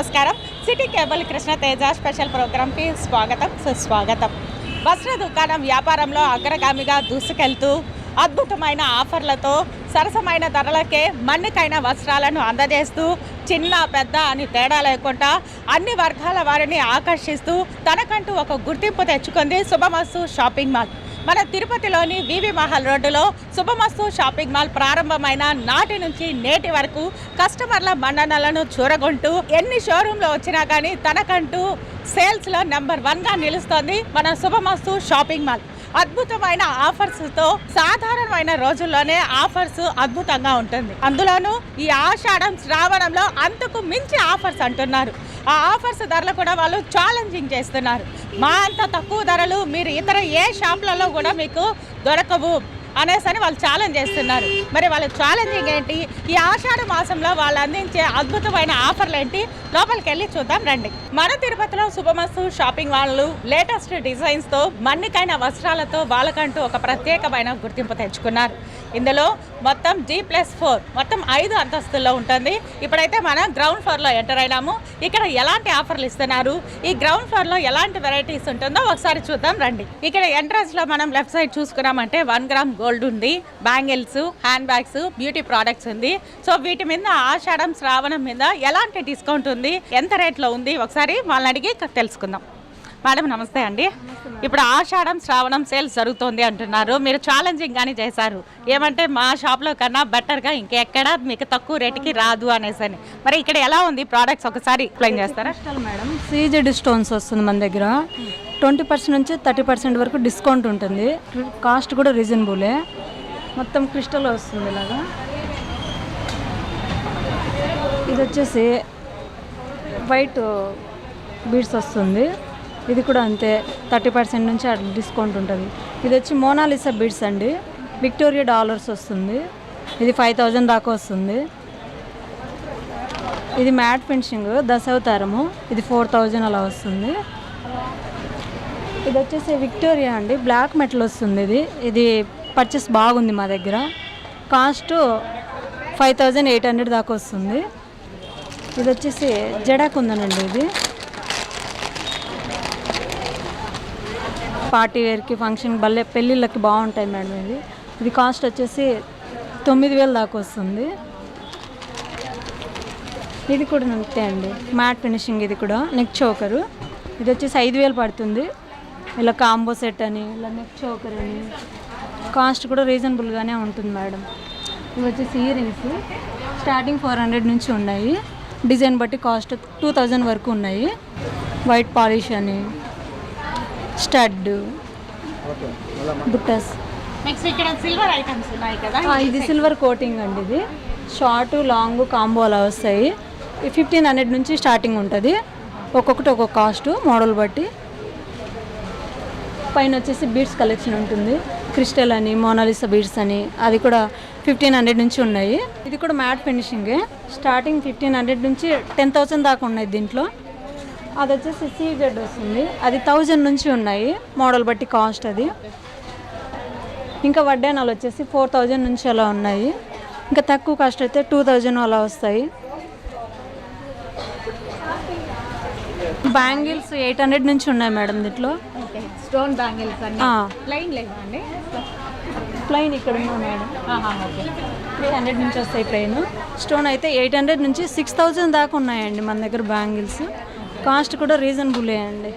నమస్కారం. City cable Krishna Teja special ప్రోగ్రామ్కి స్వాగతం, సుస్వాగతం. వస్త్ర దుకాణం వ్యాపారంలో అగ్రగామిగా దూసుకెళ్తూ అద్భుతమైన ఆఫర్లతో సరసమైన ధరలకే మన్నికైన వస్త్రాలను అందజేస్తూ చిన్న పెద్ద అని తేడా లేకుండా అన్ని వర్గాల వారిని ఆకర్షిస్తూ తనకంటూ ఒక గుర్తింపు తెచ్చుకుంది శుభమస్తు షాపింగ్ మాల్. మన తిరుపతిలోని వివి మహల్ రోడ్డులో శుభమస్తు షాపింగ్ మాల్ ప్రారంభమైన నాటి నుంచి నేటి వరకు కస్టమర్ల మన్ననలను చూరగొంటూ ఎన్ని షోరూంలో వచ్చినా కానీ తనకంటూ సేల్స్లో నెంబర్ 1గా నిలుస్తోంది మన శుభమస్తు షాపింగ్ మాల్. అద్భుతమైన ఆఫర్స్తో సాధారణమైన రోజుల్లోనే ఆఫర్స్ అద్భుతంగా ఉంటుంది. అందులోనూ ఈ ఆషాఢం శ్రావణంలో అంతకు మించి ఆఫర్స్ అంటున్నారు. ఆ ఆఫర్స్ ధరలు కూడా వాళ్ళు ఛాలెంజింగ్ చేస్తున్నారు. మా అంత తక్కువ ధరలు మీరు ఇతర ఏ షాపులలో కూడా మీకు దొరకవు అనేసని వాళ్ళు ఛాలెంజ్ చేస్తున్నారు. మరి వాళ్ళ ఛాలెంజింగ్ ఏంటి, ఈ ఆషాఢ మాసంలో వాళ్ళు అందించే అద్భుతమైన ఆఫర్లు ఏంటి, లోపలికి వెళ్ళి చూద్దాం రండి. మన తిరుపతిలో శుభమస్తు షాపింగ్ వాళ్ళు లేటెస్ట్ డిజైన్స్తో మన్నికైన వస్త్రాలతో వాళ్ళకంటూ ఒక ప్రత్యేకమైన గుర్తింపు తెచ్చుకున్నారు. ఇందులో మొత్తం G+4 మొత్తం 5 అంతస్తుల్లో ఉంటుంది. ఇప్పుడైతే మనం గ్రౌండ్ ఫ్లోర్లో ఎంటర్ అయినాము. ఇక్కడ ఎలాంటి ఆఫర్లు ఇస్తున్నారు, ఈ గ్రౌండ్ ఫ్లోర్లో ఎలాంటి వెరైటీస్ ఉంటుందో ఒకసారి చూద్దాం రండి. ఇక్కడ ఎంట్రన్స్లో మనం లెఫ్ట్ సైడ్ చూసుకున్నామంటే 1 గ్రామ్ గోల్డ్ ఉంది, bangles, hand bags, beauty products ఉంది. సో వీటి మీద ఆషాఢం శ్రావణం మీద ఎలాంటి డిస్కౌంట్ ఉంది, ఎంత రేట్లో ఉంది ఒకసారి వాళ్ళని అడిగి తెలుసుకుందాం. మేడం నమస్తే అండి. ఇప్పుడు ఆషాఢం శ్రావణం సేల్స్ జరుగుతుంది అంటున్నారు, మీరు ఛాలెంజింగ్ కానీ చేశారు. ఏమంటే మా షాప్లో కన్నా బెటర్గా ఇంకెక్కడ మీకు తక్కువ రేటుకి రాదు అనేసి. మరి ఇక్కడ ఎలా ఉంది ప్రోడక్ట్స్ ఒకసారి ఎక్స్ప్లెయిన్ చేస్తారా? మేడం సీజెడ్ స్టోన్స్ వస్తుంది మన దగ్గర. 20% నుంచి 30% వరకు డిస్కౌంట్ ఉంటుంది. కాస్ట్ కూడా రీజనబులే. మొత్తం క్రిస్టల్ వస్తుంది ఇలాగా. ఇది వచ్చేసి వైట్ బీడ్స్ వస్తుంది. ఇది కూడా అంతే, 30% నుంచి అట్లా డిస్కౌంట్ ఉంటుంది. ఇది వచ్చి మోనాలిసా బీడ్స్ అండి, విక్టోరియా డాలర్స్ వస్తుంది. ఇది 5000 దాకా వస్తుంది. ఇది మ్యాట్ ఫినిషింగ్ దశావతారము, ఇది 4000 అలా వస్తుంది. ఇది వచ్చేసి విక్టోరియా అండి, బ్లాక్ మెటల్ వస్తుంది. ఇది పర్చేస్ బాగుంది మా దగ్గర. కాస్ట్ 5800 దాకా వస్తుంది. ఇది వచ్చేసి జడా కుందనండి, ఇది పార్టీ వేర్కి ఫంక్షన్ భలే పెళ్ళిళ్ళకి బాగుంటాయి మేడం. ఇది కాస్ట్ వచ్చేసి 9000 దాకా వస్తుంది. ఇది కూడా అంతే అండి, మ్యాట్ ఫినిషింగ్. ఇది కూడా నెక్ చోకరు, ఇది వచ్చేసి 5000 పడుతుంది. ఇలా కాంబో సెట్ అని, ఇలా నెక్ చోకర్ అని. కాస్ట్ కూడా రీజనబుల్గానే ఉంటుంది మేడం. ఇవి వచ్చేసి ఇయర్ రింగ్స్ స్టార్టింగ్ 400 నుంచి ఉన్నాయి. డిజైన్ బట్టి కాస్ట్ 2000 వరకు ఉన్నాయి. వైట్ పాలిష్ అని, స్టడ్, బుట్టస్. నెక్స్ట్ ఇక్కడ సిల్వర్ ఐటమ్స్ ఉన్నాయి కదా, ఇది సిల్వర్ కోటింగ్ అండి. ఇది షార్ట్ లాంగ్ కాంబో అలా వస్తాయి. 1500 నుంచి స్టార్టింగ్ ఉంటుంది. ఒక్కొక్కటి ఒక్కొక్క కాస్ట్ మోడల్ బట్టి. పైన వచ్చేసి బీడ్స్ కలెక్షన్ ఉంటుంది, క్రిస్టల్ అని, మోనాలిసా బీడ్స్ అని. అది కూడా 1500 నుంచి ఉన్నాయి. ఇది కూడా మ్యాట్ ఫినిషింగే. స్టార్టింగ్ 1500 నుంచి 10,000 దాకా ఉన్నాయి దీంట్లో. అది వచ్చేసి సీజెడ్ వస్తుంది, అది 1000 నుంచి ఉన్నాయి మోడల్ బట్టి కాస్ట్ అది. ఇంకా వడ్డానాలు వచ్చేసి 4000 నుంచి అలా ఉన్నాయి. ఇంకా తక్కువ కాస్ట్ అయితే 2000 అలా వస్తాయి. బ్యాంగిల్స్ 800 నుంచి ఉన్నాయి మేడం దీంట్లో. స్టోన్ బ్యాంగిల్స్ ప్లెయిన్ లేదా అండి? ప్లెయిన్ ఇక్కడ ఉన్నాయి మేడం. 300 నుంచి వస్తాయి ప్లెయిన్. స్టోన్ అయితే 800 నుంచి 6000 దాకా ఉన్నాయండి మన దగ్గర బ్యాంగిల్స్. కాస్ట్ కూడా రీజనబులే అండి.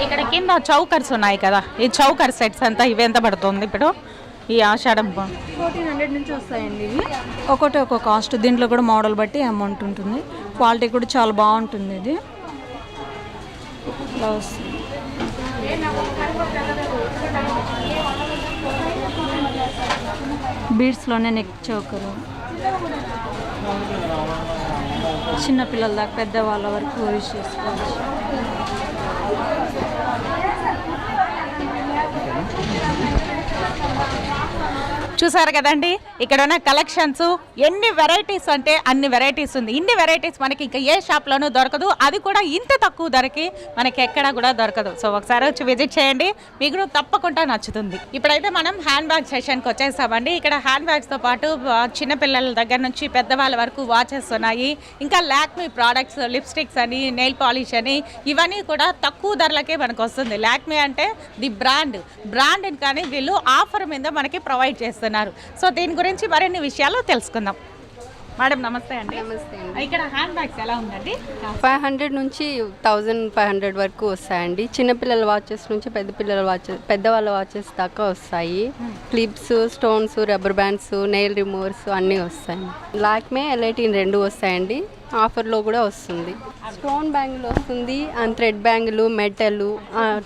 ఇక్కడ కింద చౌకర్స్ ఉన్నాయి కదా, ఈ చౌకర్ సెట్స్ అంతా ఇవి ఎంత పడుతుంది ఇప్పుడు ఈ ఆషాఢం? 1400 నుంచి వస్తాయండి ఇవి. ఒక్కొక్కటి ఒక్కొక్క కాస్ట్. దీంట్లో కూడా మోడల్ బట్టి అమౌంట్ ఉంటుంది. క్వాలిటీ కూడా చాలా బాగుంటుంది. ఇది బ్లౌజ్ బీడ్స్లోనే నెక్ చోకరు, చిన్నపిల్లల దాకా పెద్దవాళ్ళ వరకు యూజ్ చేసుకోవచ్చు. చూసారు కదండి, ఇక్కడ ఉన్న కలెక్షన్స్ ఎన్ని వెరైటీస్ అంటే అన్ని వెరైటీస్ ఉంది. ఇన్ని వెరైటీస్ మనకి ఇంకా ఏ షాప్లోనూ దొరకదు, అది కూడా ఇంత తక్కువ ధరకి మనకి ఎక్కడ కూడా దొరకదు. సో ఒకసారి వచ్చి విజిట్ చేయండి, మీకు తప్పకుండా నచ్చుతుంది. ఇప్పుడైతే మనం హ్యాండ్ బ్యాగ్ సెషన్కి వచ్చేసామండి. ఇక్కడ హ్యాండ్ బ్యాగ్స్తో పాటు చిన్నపిల్లల దగ్గర నుంచి పెద్దవాళ్ళ వరకు వాచెస్ ఉన్నాయి, ఇంకా లాక్మీ ప్రోడక్ట్స్, లిప్స్టిక్స్ అని, నెయిల్ పాలిష్ అని, ఇవన్నీ కూడా తక్కువ ధరలకే మనకు వస్తుంది. లాక్మీ అంటే ది బ్రాండ్ కానీ వీళ్ళు ఆఫర్ మీద మనకి ప్రొవైడ్ చేస్తారు. సో దీని గురించి మరిన్ని విషయాలు తెలుసుకుందాం. మేడం నమస్తే అండి. నమస్తే అండి. ఇక్కడ హ్యాండ్ బ్యాగ్స్ ఎలా ఉందండి? 500 నుంచి 1500 వరకు వస్తాయండి. చిన్నపిల్లల వాచెస్ నుంచి పెద్దవాళ్ళ వాచెస్ దాకా వస్తాయి. Clips, stones, rubber bands, nail removers అన్నీ వస్తాయి. లాక్మే, ఎలైటిన్ రెండు వస్తాయండి. ఆఫర్లో కూడా వస్తుంది. స్టోన్ బ్యాంగిల్ వస్తుంది, and thread bangle, metal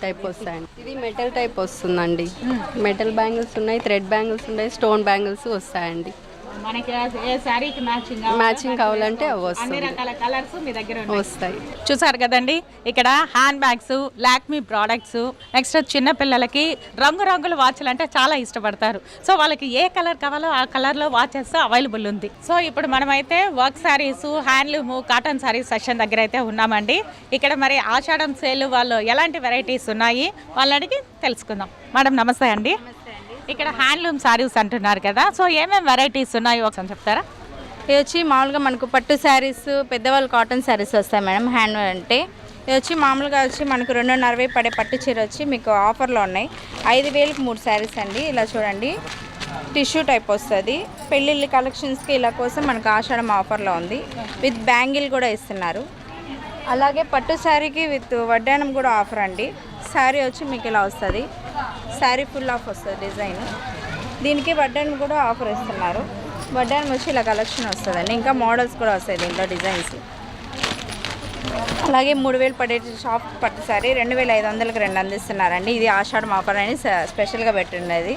type వస్తాయండి. ఇది మెటల్ టైప్ వస్తుందండి. మెటల్ బ్యాంగిల్స్ ఉన్నాయి, థ్రెడ్ బ్యాంగిల్స్ ఉన్నాయి, స్టోన్ బ్యాంగిల్స్ వస్తాయండి. మనకి ఏ సారీకి మ్యాచింగ్ కావాలంటే అవి అన్ని రకాల కలర్స్ మీ దగ్గర వస్తాయి. చూసారు కదండి, ఇక్కడ hand bags, Lakme products, next చిన్నపిల్లలకి రంగురంగుల వాచ్లు అంటే చాలా ఇష్టపడతారు. సో వాళ్ళకి ఏ కలర్ కావాలో ఆ కలర్లో వాచెస్ అవైలబుల్ ఉంది. సో ఇప్పుడు మనమైతే work saris, handloom, cotton saris session దగ్గర అయితే ఉన్నామండి. ఇక్కడ మరి ఆషాఢం సేల్ వాళ్ళు ఎలాంటి వెరైటీస్ ఉన్నాయి వాళ్ళని తెలుసుకుందాం. మేడం నమస్తే అండి. ఇక్కడ హ్యాండ్లూమ్ శారీస్ అంటున్నారు కదా, సో ఏమేమి వెరైటీస్ ఉన్నాయో ఒకసారి చెప్తారా? ఇది వచ్చి మామూలుగా మనకు పట్టు శారీస్, పెద్దవాళ్ళు కాటన్ శారీస్ వస్తాయి మేడం. హ్యాండ్ అంటే ఇది వచ్చి మామూలుగా వచ్చి మనకు 250 పడే పట్టు చీర వచ్చి మీకు ఆఫర్లో ఉన్నాయి. 5000కి 3 శారీస్ అండి. ఇలా చూడండి, టిష్యూ టైప్ వస్తుంది. పెళ్ళిళ్ళ కలెక్షన్స్కి ఇలా కోసం మనకు ఆషాఢం ఆఫర్లో ఉంది. విత్ బ్యాంగిల్ కూడా ఇస్తున్నారు. అలాగే పట్టు శారీకి విత్ వడ్డానం కూడా ఆఫర్ అండి. శారీ వచ్చి మీకు ఇలా వస్తుంది, శారీ ఫుల్ ఆఫ్ వస్తుంది డిజైన్. దీనికి వడ్డానం కూడా ఆఫర్ ఇస్తున్నారు. వడ్డానం వచ్చి ఇలా కలెక్షన్ వస్తుందండి. ఇంకా మోడల్స్ కూడా వస్తాయి దీంట్లో డిజైన్స్. అలాగే 3000 పడే షాప్ పట్టు శారీ 2500కి 2 అందిస్తున్నారండి. ఇది ఆషాఢం ఆఫర్ అని స్పెషల్గా పెట్టినది.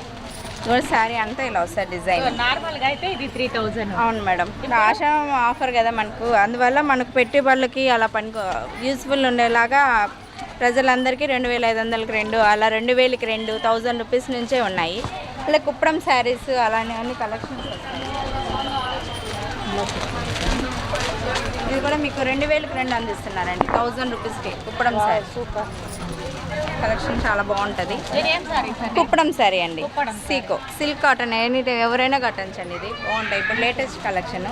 కూడా శారీ అంతా ఇలా వస్తుంది డిజైన్. నార్మల్గా అయితే ఇది 3000. అవును మేడం, ఆషాఢం ఆఫర్ కదా మనకు, అందువల్ల మనకు పెట్టుబడులకి అలా యూస్ఫుల్ ఉండేలాగా ప్రజలందరికీ 2500కి 2, అలా 2000కి 2, 1000 రూపీస్ నుంచే ఉన్నాయి. అలా కుప్పడం శారీస్ అలానే అన్ని కలెక్షన్స్ వస్తాయి. ఇది కూడా మీకు 2000కి 2 అందిస్తున్నారండి. 1000 రూపీస్కి కుప్పడం శారీ. సూపర్ కలెక్షన్, చాలా బాగుంటుంది. కుప్పడం శారీ అండి. సీకో సిల్క్ కాటన్, ఎవరైనా కట్టంచండి. ఇది బాగుంటాయి. ఇప్పుడు లేటెస్ట్ కలెక్షన్.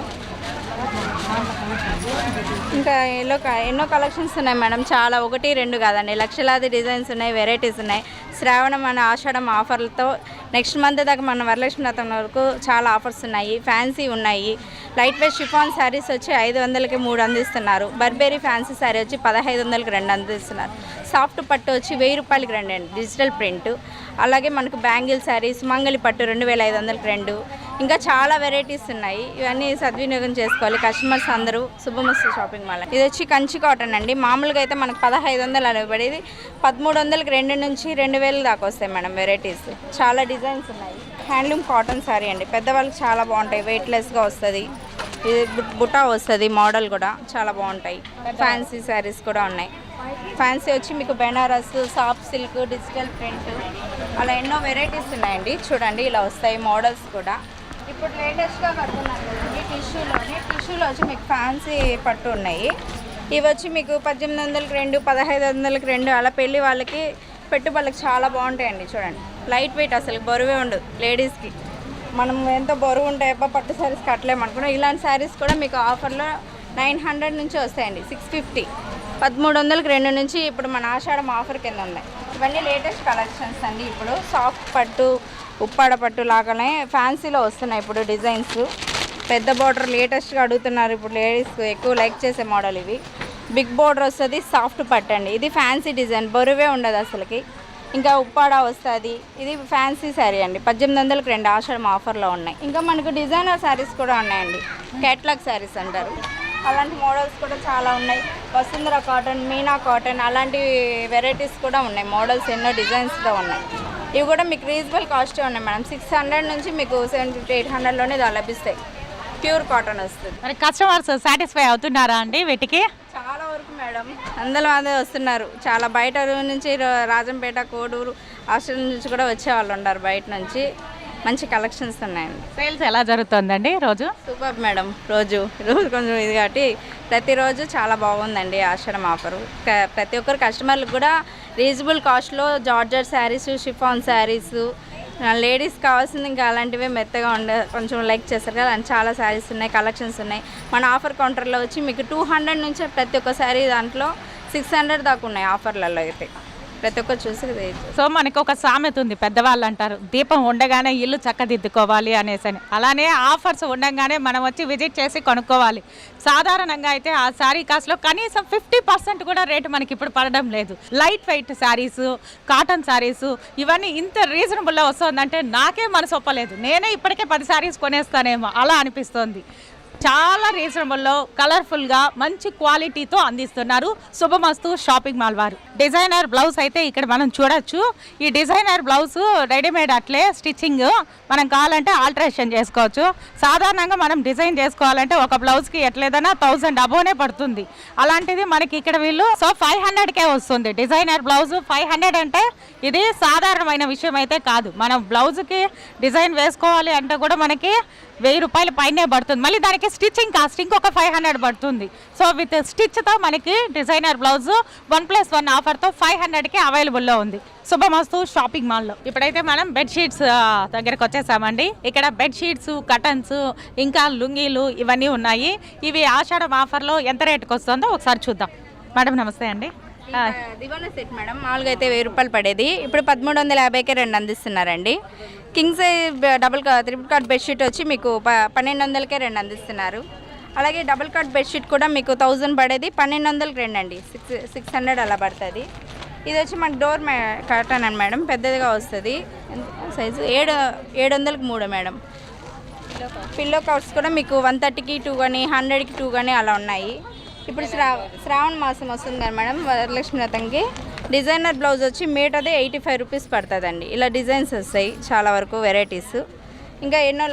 ఇంకా ఎన్నో కలెక్షన్స్ ఉన్నాయి మేడం. చాలా 1, 2 కాదండి, లక్షలాది డిజైన్స్ ఉన్నాయి, వెరైటీస్ ఉన్నాయి. శ్రావణం మన ఆషాఢం ఆఫర్లతో నెక్స్ట్ మంత్ దాకా మన వరలక్ష్మి వ్రతం వరకు చాలా ఆఫర్స్ ఉన్నాయి. ఫ్యాన్సీ ఉన్నాయి. లైట్ వెయిట్ షిఫాన్ శారీస్ వచ్చి 500కి 3 అందిస్తున్నారు. బర్బేరీ ఫ్యాన్సీ శారీ వచ్చి 1500కి 2 అందిస్తున్నారు. సాఫ్ట్ పట్టు వచ్చి 1000 రూపాయలకి 2 అండి, డిజిటల్ ప్రింట్. అలాగే మనకు బ్యాంగిల్ శారీస్, మంగళి పట్టు 2500కి 2. ఇంకా చాలా వెరైటీస్ ఉన్నాయి. ఇవన్నీ సద్వినియోగం చేసుకోవాలి కస్టమర్స్ అందరూ. శుభమస్తు షాపింగ్ మాల్. ఇది వచ్చి కంచి కాటన్ అండి. మామూలుగా అయితే మనకు 1500 అనేబడేది 1300కి 2 నుంచి 2000 దాకా వస్తాయి మేడం వెరైటీస్. చాలా డిజైన్స్ ఉన్నాయి. హ్యాండ్లూమ్ కాటన్ శారీ అండి. పెద్దవాళ్ళకి చాలా బాగుంటాయి, వెయిట్లెస్గా వస్తుంది. ఇది బుటా వస్తుంది, మోడల్ కూడా చాలా బాగుంటాయి. ఫ్యాన్సీ శారీస్ కూడా ఉన్నాయి. ఫ్యాన్సీ వచ్చి మీకు Banaras, soft silk, digital print, అలా ఎన్నో వెరైటీస్ ఉన్నాయండి. చూడండి ఇలా వస్తాయి మోడల్స్ కూడా. ఇప్పుడు లేటెస్ట్గా కడుతున్నాను కదండి టిష్యూలో వచ్చి మీకు ఫ్యాన్సీ పట్టు ఉన్నాయి. ఇవి వచ్చి మీకు 1800కి 2, 1500కి 2, అలా పెళ్ళి వాళ్ళకి పెట్టుబడులకు చాలా బాగుంటాయండి. చూడండి లైట్ వెయిట్, అసలు బరువే ఉండదు లేడీస్కి. మనం ఎంతో బరువు ఉంటాయి పట్టు శారీస్ కట్టలేమనుకున్నాం. ఇలాంటి శారీస్ కూడా మీకు ఆఫర్లో 900 నుంచి వస్తాయండి. 650, 1300కి 2 నుంచి ఇప్పుడు మన ఆషాఢం ఆఫర్ కింద ఉన్నాయి. ఇవన్నీ లేటెస్ట్ కలెక్షన్స్ అండి. ఇప్పుడు సాఫ్ట్ పట్టు, ఉప్పాడ పట్టు లాగానే ఫ్యాన్సీలో వస్తున్నాయి ఇప్పుడు డిజైన్స్. పెద్ద బార్డర్ లేటెస్ట్గా అడుగుతున్నారు ఇప్పుడు లేడీస్, ఎక్కువ లైక్ చేసే మోడల్ ఇవి. బిగ్ బార్డర్ వస్తుంది, సాఫ్ట్ పట్టు అండి. ఇది ఫ్యాన్సీ డిజైన్, బరువే ఉండదు అసలుకి. ఇంకా ఉప్పాడ వస్తుంది. ఇది ఫ్యాన్సీ శారీ అండి. 1800కి 2 ఆషాఢం ఆఫర్లో ఉన్నాయి. ఇంకా మనకు డిజైనర్ శారీస్ కూడా ఉన్నాయండి. క్యాట్లాగ్ శారీస్ అంటారు. అలాంటి మోడల్స్ కూడా చాలా ఉన్నాయి. వసుంధర కాటన్, మీనా కాటన్, అలాంటి వెరైటీస్ కూడా ఉన్నాయి. మోడల్స్ ఎన్నో డిజైన్స్లో ఉన్నాయి. ఇవి కూడా మీకు రీజనబుల్ కాస్టే ఉన్నాయి మేడం. 600 నుంచి మీకు 750, 800లోనే లభిస్తాయి. ప్యూర్ కాటన్ వస్తుంది. మరి కస్టమర్స్ సాటిస్ఫై అవుతున్నారా అండి వీటికి? చాలా వరకు మేడం, అందరూ అదే వస్తున్నారు. చాలా బయట నుంచి రాజంపేట, కోడూరు, హాస్టల్ నుంచి కూడా వచ్చే వాళ్ళు ఉన్నారు బయట నుంచి. మంచి కలెక్షన్స్ ఉన్నాయండి. సేల్స్ ఎలా జరుగుతుందండి రోజు? Super madam. రోజు కొంచెం ఇది కాబట్టి ప్రతిరోజు చాలా బాగుందండి ఆషాఢం ఆఫరు. ప్రతి ఒక్కరు కస్టమర్లకు కూడా రీజనబుల్ కాస్ట్లో georgette saris, chiffon saris, ladies కావాల్సింది ఇంకా అలాంటివే మెత్తగా కొంచెం లైక్ చేస్తారు కదా, అని చాలా శారీస్ ఉన్నాయి, కలెక్షన్స్ ఉన్నాయి. మన ఆఫర్ కౌంటర్లో వచ్చి మీకు 200 నుంచి ప్రతి ఒక్క శారీ దాంట్లో 600 దాకా ఉన్నాయి ఆఫర్లలో అయితే. ప్రతి ఒక్కరు చూసి సో మనకు ఒక సామెత ఉంది, పెద్దవాళ్ళు అంటారు దీపం ఉండగానే ఇల్లు చక్కదిద్దుకోవాలి అనేసి. అలానే ఆఫర్స్ ఉండగానే మనం వచ్చి విజిట్ చేసి కొనుక్కోవాలి. సాధారణంగా అయితే ఆ శారీ కాస్ట్లో కనీసం 50% కూడా రేటు మనకి ఇప్పుడు పడడం లేదు. Light weight saris, cotton saris ఇవన్నీ ఇంత రీజనబుల్లో వస్తుందంటే నాకే మనసు ఒప్పలేదు. నేనే ఇప్పటికే 10 శారీస్ కొనేస్తానేమో అలా అనిపిస్తోంది. చాలా రీజనబుల్లో కలర్ఫుల్గా మంచి క్వాలిటీతో అందిస్తున్నారు శుభమస్తు షాపింగ్ మాల్ వారు. డిజైనర్ బ్లౌజ్ అయితే ఇక్కడ మనం చూడొచ్చు. ఈ డిజైనర్ బ్లౌజ్ రెడీమేడ్ అట్లే స్టిచ్చింగ్ మనం కావాలంటే ఆల్టరేషన్ చేసుకోవచ్చు. సాధారణంగా మనం డిజైన్ చేసుకోవాలంటే ఒక బ్లౌజ్కి ఎట్లేదన్నా 1000 అబోనే పడుతుంది. అలాంటిది మనకి ఇక్కడ వీళ్ళు 500కే వస్తుంది. డిజైనర్ బ్లౌజ్ 500 అంటే ఇది సాధారణమైన విషయం అయితే కాదు. మనం బ్లౌజ్కి డిజైన్ వేసుకోవాలి అంటే కూడా మనకి 1000 రూపాయల పైనే పడుతుంది. మళ్ళీ దానికి స్టిచ్చింగ్ కాస్ట్ ఇంకొక 500 పడుతుంది. సో విత్ స్టిచ్తో మనకి డిజైనర్ బ్లౌజ్ 1+1 ఆఫర్తో 500కి అవైలబుల్లో ఉంది శుభమస్తు షాపింగ్ మాల్లో. ఇప్పుడైతే మనం బెడ్షీట్స్ దగ్గరకు వచ్చేసామండి. ఇక్కడ బెడ్షీట్స్, కటన్స్, ఇంకా లుంగీలు ఇవన్నీ ఉన్నాయి. ఇవి ఆషాఢం ఆఫర్లో ఎంత రేటుకి వస్తుందో ఒకసారి చూద్దాం. మేడం నమస్తే అండి. దివానా సెట్ మేడం మామూలుగా అయితే 1000 రూపాయలు పడేది, ఇప్పుడు 1350కే 2 అందిస్తున్నారండి. King size triple cot bedsheet వచ్చి మీకు 1200కే 2 అందిస్తున్నారు. అలాగే డబుల్ కాట్ బెడ్షీట్ కూడా మీకు 1000 పడేది 1200కి 2 అండి, 600 అలా పడుతుంది. ఇది వచ్చి మనకు డోర్ కర్టన్ అని మేడం, పెద్దదిగా వస్తుంది, సైజు 700కి 3 మేడం. పిల్లో కవర్స్ కూడా మీకు 130కి 2 కానీ 100కి 2 కానీ అలా ఉన్నాయి. ఇప్పుడు శ్రావణ మాసం వస్తుంది కదా మేడం, వరలక్ష్మి వ్రతంకి డిజైనర్ బ్లౌజ్ వచ్చి మీటర్ది 85 రూపీస్ పడుతుందండి. ఇలా డిజైన్స్ వస్తాయి చాలా వరకు వెరైటీస్. ఇంకా ఎన్నో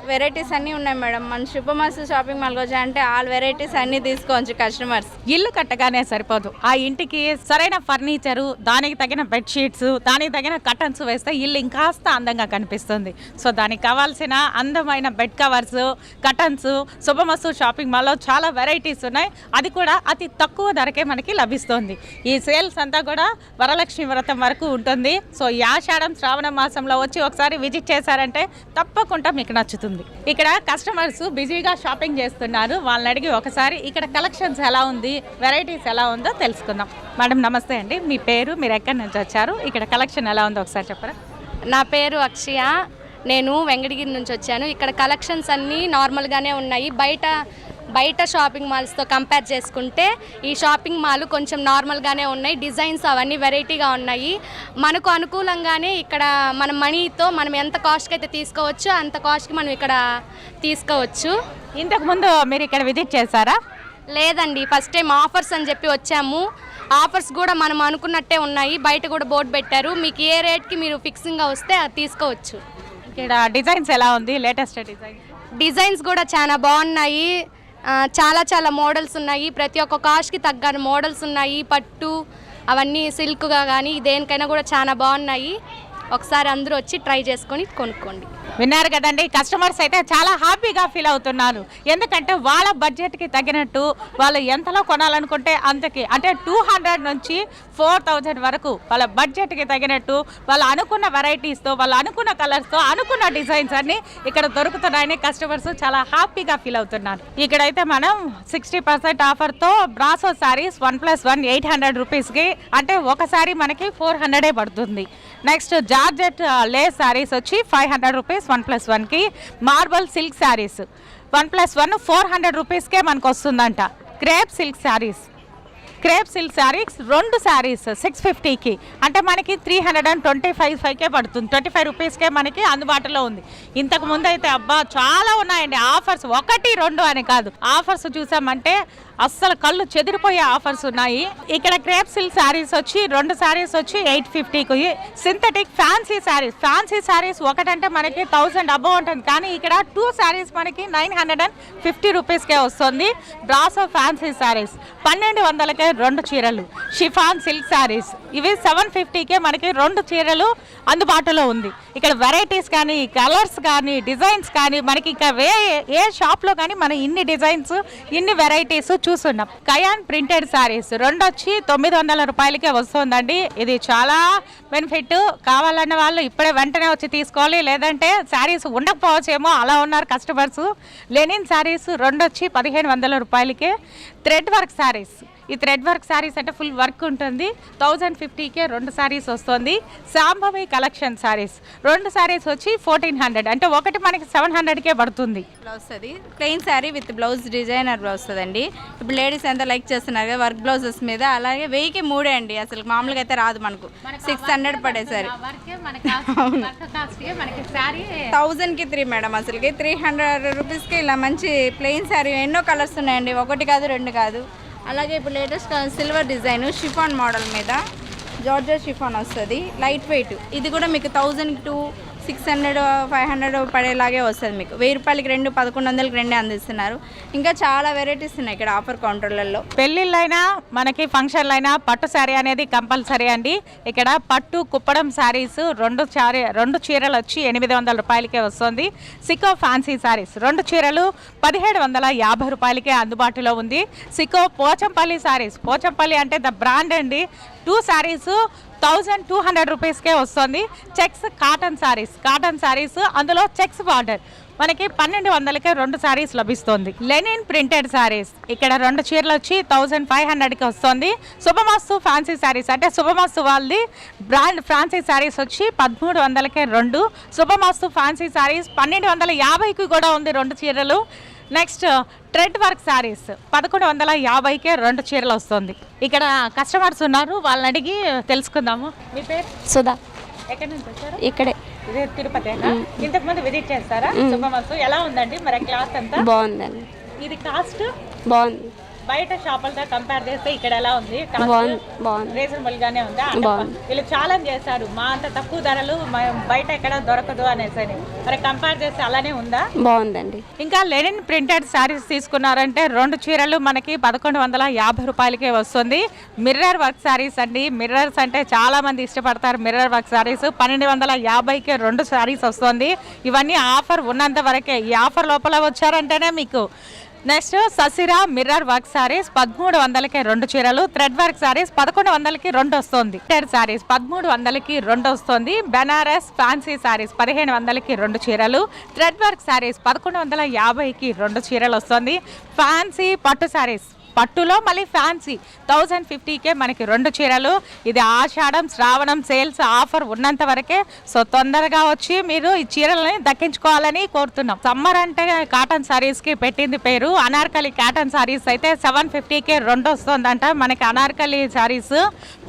వెరైటీస్ అన్నీ ఉన్నాయి మేడం. మన శుభమస్తు షాపింగ్ మాల్కి వచ్చాయంటే ఆల్ వెరైటీస్ అన్నీ తీసుకోవచ్చు కస్టమర్స్. ఇల్లు కట్టగానే సరిపోదు, ఆ ఇంటికి సరైన ఫర్నిచరు, దానికి తగిన బెడ్షీట్స్, దానికి తగిన కర్టన్స్ వేస్తే ఇల్లు ఇంకాస్త అందంగా కనిపిస్తుంది. సో దానికి కావాల్సిన అందమైన బెడ్ కవర్స్, కర్టన్స్ శుభమస్తు షాపింగ్ మాల్లో చాలా వెరైటీస్ ఉన్నాయి. అది కూడా అతి తక్కువ ధరకే మనకి లభిస్తుంది. ఈ సేల్స్ అంతా కూడా వరలక్ష్మి వ్రతం వరకు ఉంటుంది. సో ఈ ఆషాఢం శ్రావణ మాసంలో వచ్చి ఒకసారి విజిట్ చేశారంటే తప్పకుండా మీకు నచ్చుతుంది. ఇక్కడ కస్టమర్స్ బిజీగా షాపింగ్ చేస్తున్నారు. వాళ్ళని అడిగి ఒకసారి ఇక్కడ కలెక్షన్స్ ఎలా ఉంది, వెరైటీస్ ఎలా ఉందో తెలుసుకుందాం. మేడం నమస్తే అండి, మీ పేరు, మీరు ఎక్కడి నుంచి వచ్చారు, ఇక్కడ కలెక్షన్ ఎలా ఉందో ఒకసారి చెప్పరా? నా పేరు అక్షయ, నేను వెంకటగిరి నుంచి వచ్చాను. ఇక్కడ కలెక్షన్స్ అన్నీ నార్మల్గానే ఉన్నాయి. బయట షాపింగ్ మాల్స్తో కంపేర్ చేసుకుంటే ఈ షాపింగ్ మాల్ కొంచెం నార్మల్గానే ఉన్నాయి. డిజైన్స్ అవన్నీ వెరైటీగా ఉన్నాయి. మనకు అనుకూలంగానే ఇక్కడ మన మనీతో మనం ఎంత కాస్ట్కి అయితే తీసుకోవచ్చో అంత కాస్ట్కి మనం ఇక్కడ తీసుకోవచ్చు. ఇంతకుముందు మీరు ఇక్కడ విజిట్ చేశారా? లేదండి, ఫస్ట్ టైం ఆఫర్స్ అని చెప్పి వచ్చాము. ఆఫర్స్ కూడా మనం అనుకున్నట్టే ఉన్నాయి. బయట కూడా బోర్డు పెట్టారు, మీకు ఏ రేట్కి మీరు ఫిక్సింగ్గా వస్తే అది తీసుకోవచ్చు. ఇక్కడ డిజైన్స్ ఎలా ఉంది, లేటెస్ట్ డిజైన్స్ కూడా చాలా బాగున్నాయి. చాలా మోడల్స్ ఉన్నాయి. ప్రతి ఒక్క కాస్ట్కి తగ్గ మోడల్స్ ఉన్నాయి. పట్టు అవన్నీ సిల్క్గా కానీ దేనికైనా కూడా చాలా బాగున్నాయి. ఒకసారి అందరూ వచ్చి ట్రై చేసుకొని కొనుక్కోండి. విన్నారు కదండి, కస్టమర్స్ అయితే చాలా హ్యాపీగా ఫీల్ అవుతున్నారు. ఎందుకంటే వాళ్ళ బడ్జెట్కి తగినట్టు వాళ్ళు ఎంతలో కొనాలనుకుంటే అంతకి, అంటే 200 నుంచి 4000 వరకు వాళ్ళ బడ్జెట్కి తగినట్టు వాళ్ళు అనుకున్న వెరైటీస్తో, వాళ్ళు అనుకున్న కలర్స్తో, అనుకున్న డిజైన్స్ అన్నీ ఇక్కడ దొరుకుతున్నాయని కస్టమర్స్ చాలా హ్యాపీగా ఫీల్ అవుతున్నారు. ఇక్కడైతే మనం 60% ఆఫర్తో బ్రాసో శారీస్ 1+1 800 రూపీస్కి, అంటే ఒక శారీ మనకి 400 పడుతుంది. నెక్స్ట్ జార్జెట్ లేస్ శారీస్ వచ్చి 500 రూపీస్ 1+1కి. మార్బల్ సిల్క్ శారీస్ 1+1 400 రూపీస్కే మనకు వస్తుందంట. క్రేప్ సిల్క్ శారీస్ 2 శారీస్ 650కి, అంటే మనకి 325కే పడుతుంది. 25 రూపీస్కే మనకి అందుబాటులో ఉంది. ఇంతకు ముందు అయితే అబ్బా చాలా ఉన్నాయండి ఆఫర్స్, 1 2 అని కాదు. ఆఫర్స్ చూసామంటే అస్సలు కళ్ళు చెదిరిపోయే ఆఫర్స్ ఉన్నాయి. ఇక్కడ క్రేప్ సిల్క్ శారీస్ వచ్చి 2 శారీస్ వచ్చి 850కి. సింథటిక్ ఫ్యాన్సీ శారీస్ ఒకటంటే మనకి 1000 అబోవ్ ఉంటుంది, కానీ ఇక్కడ 2 శారీస్ మనకి 950 రూపీస్కే వస్తుంది. బ్రాసో ఫ్యాన్సీ శారీస్ 1200కే 2 చీరలు, షిఫాన్ సిల్క్ శారీస్ ఇవి 750కే మనకి 2 చీరలు అందుబాటులో ఉంది. ఇక్కడ వెరైటీస్ కానీ, కలర్స్ కానీ, డిజైన్స్ కానీ మనకి ఇంకా ఏ షాప్లో కానీ మనం ఇన్ని డిజైన్స్, ఇన్ని వెరైటీస్ చూస్తున్నాం. కయాన్ ప్రింటెడ్ శారీస్ 2 వచ్చి 900 రూపాయలకే వస్తుందండి. ఇది చాలా బెనిఫిట్. కావాలన్న వాళ్ళు ఇప్పుడే వెంటనే వచ్చి తీసుకోవాలి, లేదంటే శారీస్ ఉండకపోవచ్చేమో, అలా ఉన్నారు కస్టమర్స్. లెనిన్ శారీస్ 2 వచ్చి 1500 రూపాయలకే. థ్రెడ్ వర్క్ శారీస్, ఈ థ్రెడ్ వర్క్ శారీస్ అంటే ఫుల్ వర్క్ ఉంటుంది. 1050కే 2 శారీస్ వస్తుంది. శాంభవి కలెక్షన్ శారీస్ 2 శారీస్ వచ్చి 1400, అంటే ఒకటి మనకి 700కే పడుతుంది. వస్తుంది plain sari with blouse designer వస్తుందండి. ఇప్పుడు లేడీస్ ఎంత లైక్ చేస్తున్నారు కదా వర్క్ బ్లౌజెస్ మీద, అలాగే 1000కి 3 అండి. అసలు మామూలుగా అయితే రాదు మనకు, 600 పడే సారీ. 1000కి 3 మేడం. అసలుకి 300 రూపీస్కి ఇలా మంచి ప్లెయిన్ శారీ ఎన్నో కలర్స్ ఉన్నాయండి, 1 కాదు 2 కాదు. అలాగే ఇప్పుడు latest silver design chiffon model మీద జార్జెట్ షిఫాన్ వస్తుంది, లైట్ వెయిట్. ఇది కూడా మీకు 1000 to 600, 500 పడేలాగే వస్తుంది. మీకు 1000 రూపాయలకి 2, 1100కి 2 అందిస్తున్నారు. ఇంకా చాలా వెరైటీస్ ఉన్నాయి ఇక్కడ ఆఫర్ కౌంటర్లలో. పెళ్ళిళ్ళైనా మనకి ఫంక్షన్లైనా పట్టు శారీ అనేది కంపల్సరీ అండి. ఇక్కడ పట్టు కుప్పడం శారీస్ 2 చీరలు వచ్చి 800 రూపాయలకే వస్తుంది. సికో ఫ్యాన్సీ శారీస్ 2 చీరలు 1750 రూపాయలకే అందుబాటులో ఉంది. సికో పోచంపల్లి శారీస్, పోచంపల్లి అంటే ద బ్రాండ్ అండి. 2 శారీస్ 1200 రూపీస్కే వస్తుంది. చెక్స్ కాటన్ శారీస్ అందులో చెక్స్ బార్డర్ మనకి 1200కే 2 శారీస్ లభిస్తుంది. లెనిన్ ప్రింటెడ్ శారీస్ ఇక్కడ 2 చీరలు వచ్చి 1500కి వస్తుంది. శుభమస్తు ఫ్యాన్సీ శారీస్ అంటే శుభమస్తు వాళ్ళది బ్రాండ్ ఫ్యాన్సీ శారీస్ వచ్చి 1300కే 2. శుభమస్తు ఫ్యాన్సీ శారీస్ 1250కి కూడా ఉంది 2 చీరలు. నెక్స్ట్ థ్రెడ్ వర్క్ శారీస్ 1150కే 2 చీరలు వస్తుంది. ఇక్కడ కస్టమర్స్ ఉన్నారు, వాళ్ళని అడిగి తెలుసుకుందాము. మీ పేరు? సుధా. ఎక్కడి నుంచి వచ్చారు? ఇక్కడే ఇదే తిరుపతి. ఇంతకు ముందు విజిట్ చేస్తారా? శుభమస్తు ఎలా ఉందండి మరి క్లాత్ అంతా? బాగుందండి. ఇది కాస్ట్ బాగుంది. బయట షాపులతో కంపేర్ చేస్తే ఇక్కడ ఎలా ఉంది? బాగుంది. రీజనబుల్ గానే ఉందా? వీళ్ళు ఛాలెంజ్ చేశారు, మా అంత తక్కువ ధరలు బయట ఎక్కడ దొరకదు అనేసి. మరి కంపేర్ చేస్తే అలానే ఉందా? బాగుందండి. ఇంకా లెనిన్ ప్రింటెడ్ శారీస్ తీసుకున్నారంటే 2 చీరలు మనకి 1150 రూపాయలకే వస్తుంది. మిర్రర్ వర్క్ శారీస్ అండి. మిర్రర్స్ అంటే చాలా మంది ఇష్టపడతారు. మిర్రర్ వర్క్ శారీస్ 1250కే 2 శారీస్ వస్తుంది. ఇవన్నీ ఆఫర్ ఉన్నంత వరకే. ఈ ఆఫర్ లోపల వచ్చారంటేనే మీకు. నెక్స్ట్ ససిరా మిర్రర్ వర్క్ శారీస్ 1300కే 2 చీరలు. థ్రెడ్ వర్క్ శారీస్ 1100కి 2 వస్తుంది. థ్రెడ్ శారీస్ 1300కి 2 వస్తుంది. బెనారస్ ఫ్యాన్సీ శారీస్ 1500కి 2 చీరలు. థ్రెడ్ వర్క్ శారీస్ 1150కి 2 చీరలు వస్తుంది. ఫ్యాన్సీ పట్టు శారీస్, పట్టులో మళ్ళీ ఫ్యాన్సీ 1050కే మనకి 2 చీరలు. ఇది ఆషాఢం శ్రావణం సేల్స్ ఆఫర్ ఉన్నంత వరకే. సో తొందరగా వచ్చి మీరు ఈ చీరలని దక్కించుకోవాలని కోరుతున్నాం. సమ్మర్ అంటే కాటన్ శారీస్కి పెట్టింది పేరు. అనార్కలి కాటన్ శారీస్ అయితే 750కే 2 వస్తుందంట. మనకి అనార్కలి శారీస్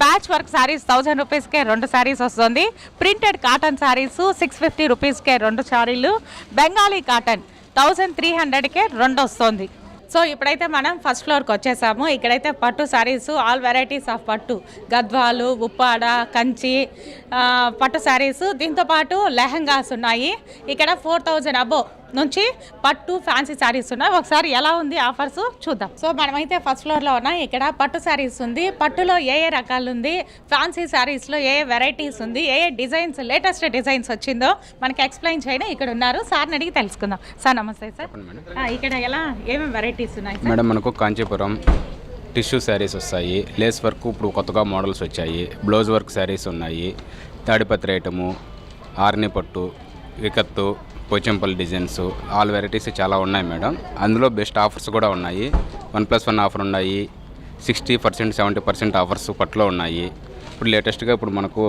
ప్యాచ్ వర్క్ శారీస్ 1000 రూపీస్కే 2 శారీస్ వస్తుంది. ప్రింటెడ్ కాటన్ శారీస్ 650 రూపీస్కే 2 శారీలు. బెంగాలీ కాటన్ 1300కే 2 వస్తుంది. సో ఇప్పుడైతే మనం ఫస్ట్ ఫ్లోర్కి వచ్చేసాము. ఇక్కడైతే పట్టు శారీస్, ఆల్ వెరైటీస్ ఆఫ్ పట్టు, గద్వాలు, ఉప్పాడ, కంచి పట్టు శారీస్, దీంతోపాటు లెహంగాస్ ఉన్నాయి. ఇక్కడ 4000 అబోవ్ నుంచి పట్టు ఫ్యాన్సీ శారీస్ ఉన్నాయి. ఒకసారి ఎలా ఉంది ఆఫర్స్ చూద్దాం. సో మనమైతే ఫస్ట్ ఫ్లోర్లో ఉన్నాం. ఇక్కడ పట్టు శారీస్ ఉంది. పట్టులో ఏ రకాలు ఉంది, ఫ్యాన్సీ శారీస్లో ఏ వెరైటీస్ ఉంది, ఏ డిజైన్స్ లేటెస్ట్ డిజైన్స్ వచ్చిందో మనకి ఎక్స్ప్లెయిన్ చేయడం ఇక్కడ ఉన్నారు. సార్ని అడిగి తెలుసుకుందాం. సార్ నమస్తే సార్. ఇక్కడ ఎలా ఏమేమి వెరైటీస్ ఉన్నాయి మేడం? మనకు కాంచీపురం టిష్యూ శారీస్ వస్తాయి. లేస్ వర్క్ ఇప్పుడు కొత్తగా మోడల్స్ వచ్చాయి. బ్లౌజ్ వర్క్ శారీస్ ఉన్నాయి. తాడిపత్రి ఐటము, ఆర్ని పట్టు, వికత్తు, పోచంపల్లి డిజైన్స్, ఆల్ వెరైటీస్ చాలా ఉన్నాయి మేడం. అందులో బెస్ట్ ఆఫర్స్ కూడా ఉన్నాయి. 1+1 ఆఫర్ ఉన్నాయి. 60%, 70% ఆఫర్స్ పట్టులో ఉన్నాయి. ఇప్పుడు లేటెస్ట్గా ఇప్పుడు మనకు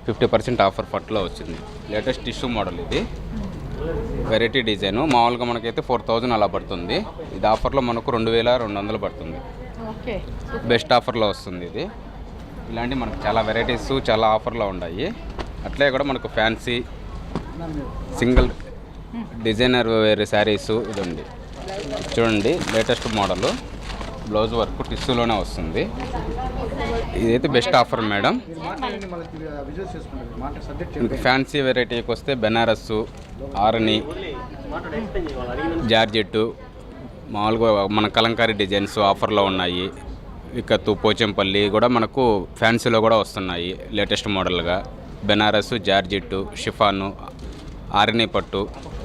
50% ఆఫర్ పట్టులో వచ్చింది. లేటెస్ట్ టిష్యూ మోడల్ ఇది. వెరైటీ డిజైను మామూలుగా మనకైతే 4000 అలా పడుతుంది. ఇది ఆఫర్లో మనకు 2200 పడుతుంది. బెస్ట్ ఆఫర్లో వస్తుంది ఇది. ఇలాంటి మనకు చాలా వెరైటీస్ చాలా ఆఫర్లో ఉన్నాయి. అట్లే కూడా మనకు ఫ్యాన్సీ సింగిల్ డిజైనర్ వేరే శారీస్ ఇది ఉంది చూడండి. లేటెస్ట్ మోడల్ బ్లౌజ్ వర్క్ టిష్యూలోనే వస్తుంది. ఇదైతే బెస్ట్ ఆఫర్ మేడం. ఫ్యాన్సీ వెరైటీకి వస్తే బెనారస్సు, ఆర్ని, జార్జెట్టు, మామూలుగా మన కలంకారీ డిజైన్స్ ఆఫర్లో ఉన్నాయి. ఇకత్తు పోచంపల్లి కూడా మనకు ఫ్యాన్సీలో కూడా వస్తున్నాయి లేటెస్ట్ మోడల్గా. బెనారస్, జార్జిట్టు, షిఫాను, ఆర్ని పట్టు,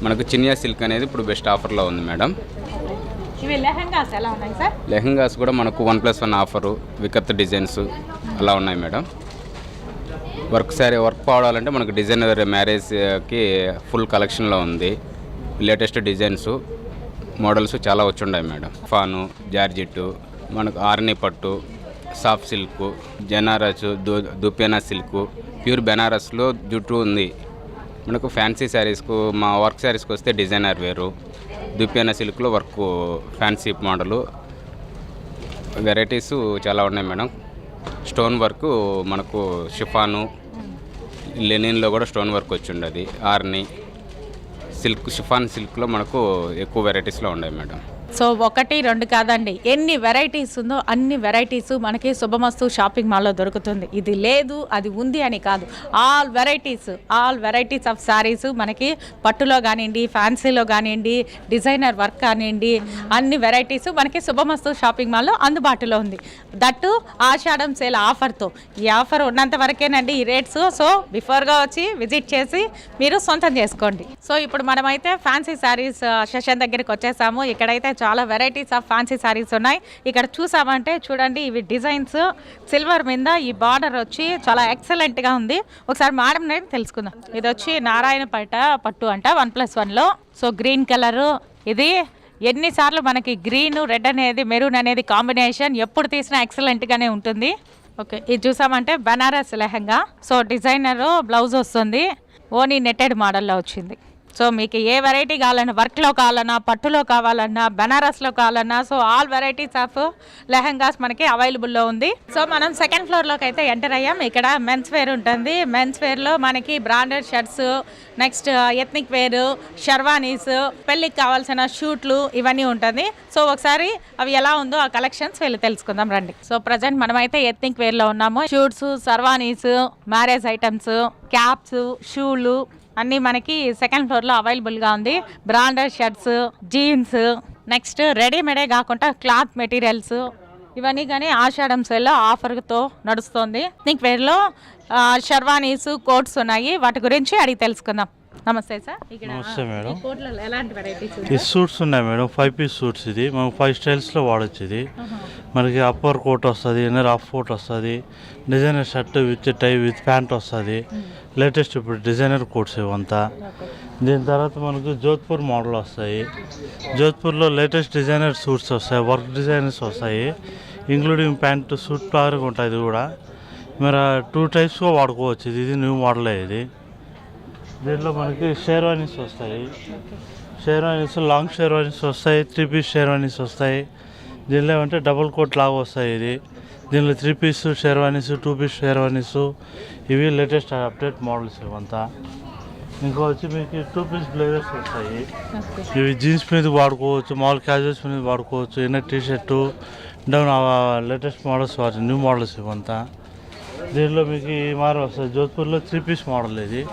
మనకు చినియా సిల్క్ అనేది ఇప్పుడు బెస్ట్ ఆఫర్లో ఉంది మేడం. ఇవి లెహంగాస్ ఎలా ఉన్నాయి సార్? లెహంగాస్ కూడా మనకు 1+1 ఆఫరు, వికత్ డిజైన్స్ అలా ఉన్నాయి మేడం. వర్క్ కావాలంటే మనకు డిజైనర్ మ్యారేజ్కి ఫుల్ కలెక్షన్లో ఉంది. లేటెస్ట్ డిజైన్స్ మోడల్స్ చాలా వచ్చున్నాయి మేడం. ఫాను, జార్జిట్టు, మనకు ఆర్ని పట్టు, సాఫ్ట్ సిల్క్, జనారస్, దుప్యానా సిల్క్, ప్యూర్ బెనారస్లో జుట్టు ఉంది. మనకు ఫ్యాన్సీ శారీస్కు, మా వర్క్ శారీస్కి వస్తే డిజైనర్ వేరు, దుప్యానా సిల్క్లో వర్క్ ఫ్యాన్సీ మోడలు వెరైటీస్ చాలా ఉన్నాయి మేడం. స్టోన్ వర్క్ మనకు షిఫాను, లెనిన్లో కూడా స్టోన్ వర్క్ వచ్చి ఉండదు. ఆర్ని సిల్క్, షిఫాన్ సిల్క్లో మనకు ఎక్కువ వెరైటీస్లో ఉన్నాయి మేడం. సో 1, 2 కాదండి, ఎన్ని వెరైటీస్ ఉందో అన్ని వెరైటీస్ మనకి శుభమస్తు షాపింగ్ మాల్లో దొరుకుతుంది. ఇది లేదు అది ఉంది అని కాదు, ఆల్ వెరైటీస్ ఆఫ్ శారీస్ మనకి పట్టులో కానివ్వండి, ఫ్యాన్సీలో కానివ్వండి, డిజైనర్ వర్క్ కానివ్వండి, అన్ని వెరైటీస్ మనకి శుభమస్తు షాపింగ్ మాల్లో అందుబాటులో ఉంది. దట్టు ఆషాఢం సేల్ ఆఫర్తో. ఈ ఆఫర్ ఉన్నంత వరకేనండి ఈ రేట్స్. సో బిఫోర్గా వచ్చి విజిట్ చేసి మీరు సొంతం చేసుకోండి. సో ఇప్పుడు మనమైతే ఫ్యాన్సీ శారీస్ సెషన్ దగ్గరికి వచ్చేసాము. ఇక్కడైతే చాలా వెరైటీస్ ఆఫ్ ఫ్యాన్సీ శారీస్ ఉన్నాయి. ఇక్కడ చూసామంటే చూడండి, ఇవి డిజైన్స్ సిల్వర్ మీద ఈ బార్డర్ వచ్చి చాలా ఎక్సలెంట్గా ఉంది. ఒకసారి మేడం నేను తెలుసుకుందాం. ఇది వచ్చి నారాయణపేట పట్టు అంట 1+1లో. సో గ్రీన్ కలరు, ఇది ఎన్నిసార్లు మనకి గ్రీన్, రెడ్ అనేది, మెరూన్ అనేది కాంబినేషన్ ఎప్పుడు తీసినా ఎక్సలెంట్గానే ఉంటుంది. ఓకే, ఇది చూసామంటే Banaras lehenga. So designer blouse వస్తుంది, ఓనీ నెట్టెడ్ మోడల్లో వచ్చింది. సో మీకు ఏ వెరైటీ కావాలన్నా, వర్క్లో కావాలన్నా, పట్టులో కావాలన్నా, బెనారస్లో కావాలన్నా, so all varieties of lehengas మనకి అవైలబుల్లో ఉంది. సో మనం సెకండ్ ఫ్లోర్లోకి అయితే ఎంటర్ అయ్యాం. ఇక్కడ మెన్స్ వేర్ ఉంటుంది. మెన్స్ వేర్లో మనకి branded shirts, next ethnic wear, sherwanis, పెళ్ళికి కావాల్సిన షూట్లు ఇవన్నీ ఉంటుంది. సో ఒకసారి అవి ఎలా ఉందో ఆ కలెక్షన్స్ వెళ్ళి తెలుసుకుందాం రండి. సో ప్రజెంట్ మనమైతే ఎథ్నిక్ వేర్లో ఉన్నాము. షూట్స్, షర్వానీస్, మ్యారేజ్ ఐటమ్స్, క్యాప్స్, షూలు అన్నీ మనకి సెకండ్ ఫ్లోర్లో అవైలబుల్గా ఉంది. బ్రాండెడ్ షర్ట్స్, జీన్స్, నెక్స్ట్ రెడీమేడే కాకుండా క్లాత్ మెటీరియల్స్ ఇవన్నీ కానీ ఆషాఢం సేల్లో ఆఫర్తో నడుస్తుంది. ఎథ్నిక్ వేర్లో షర్వానీస్, కోట్స్ ఉన్నాయి. వాటి గురించి అడిగి తెలుసుకుందాం. నమస్తే సార్. నమస్తే మేడం. కోట్లలో ఎలాంటి వెరైటీస్? ఈ సూట్స్ ఉన్నాయి మేడం, 5 పీస్ సూట్స్. ఇది మనం 5 స్టైల్స్లో వాడచ్చు. ఇది మనకి అప్పర్ కోట్ వస్తుంది, ఇన్నర్ హాఫ్ కోట్ వస్తుంది, designer shirt with tie with pant వస్తుంది. లేటెస్ట్ ఇప్పుడు డిజైనర్ కోట్స్ ఇవంతా. దీని తర్వాత మనకు జోధ్పూర్ మోడల్ వస్తాయి. జోధ్పూర్లో లేటెస్ట్ డిజైనర్ సూట్స్ వస్తాయి, వర్క్ డిజైనర్స్ వస్తాయి, ఇంక్లూడింగ్ ప్యాంట్, సూట్ లాగా ఉంటుంది. ఇది కూడా మరి 2 టైప్స్గా వాడుకోవచ్చు. ఇది న్యూ మోడలే. ఇది దీంట్లో మనకి షేర్వానీస్ వస్తాయి. షేర్వానీస్, లాంగ్ షేర్వానీస్ వస్తాయి, 3 పీస్ షేర్వానీస్ వస్తాయి. దీనిలో ఏమంటే డబుల్ కోట్ లాగా వస్తాయి. ఇది దీనిలో 3 పీస్ షేర్వానీస్, 2 పీస్ షేర్వానీస్, ఇవి లేటెస్ట్ అప్డేట్ మోడల్స్ ఇవంతా. ఇంకా వచ్చి మీకు 2 పీస్ బ్లేజర్స్ వస్తాయి. ఇవి జీన్స్ మీద వాడుకోవచ్చు, మామూలు క్యాజువల్స్ మీద వాడుకోవచ్చు. Inner T shirt down latest models, new models ఇవంతా. దీనిలో మీకు ఈ మారు వస్తుంది. జోధ్పూర్లో 3 పీస్ మోడల్. ఇది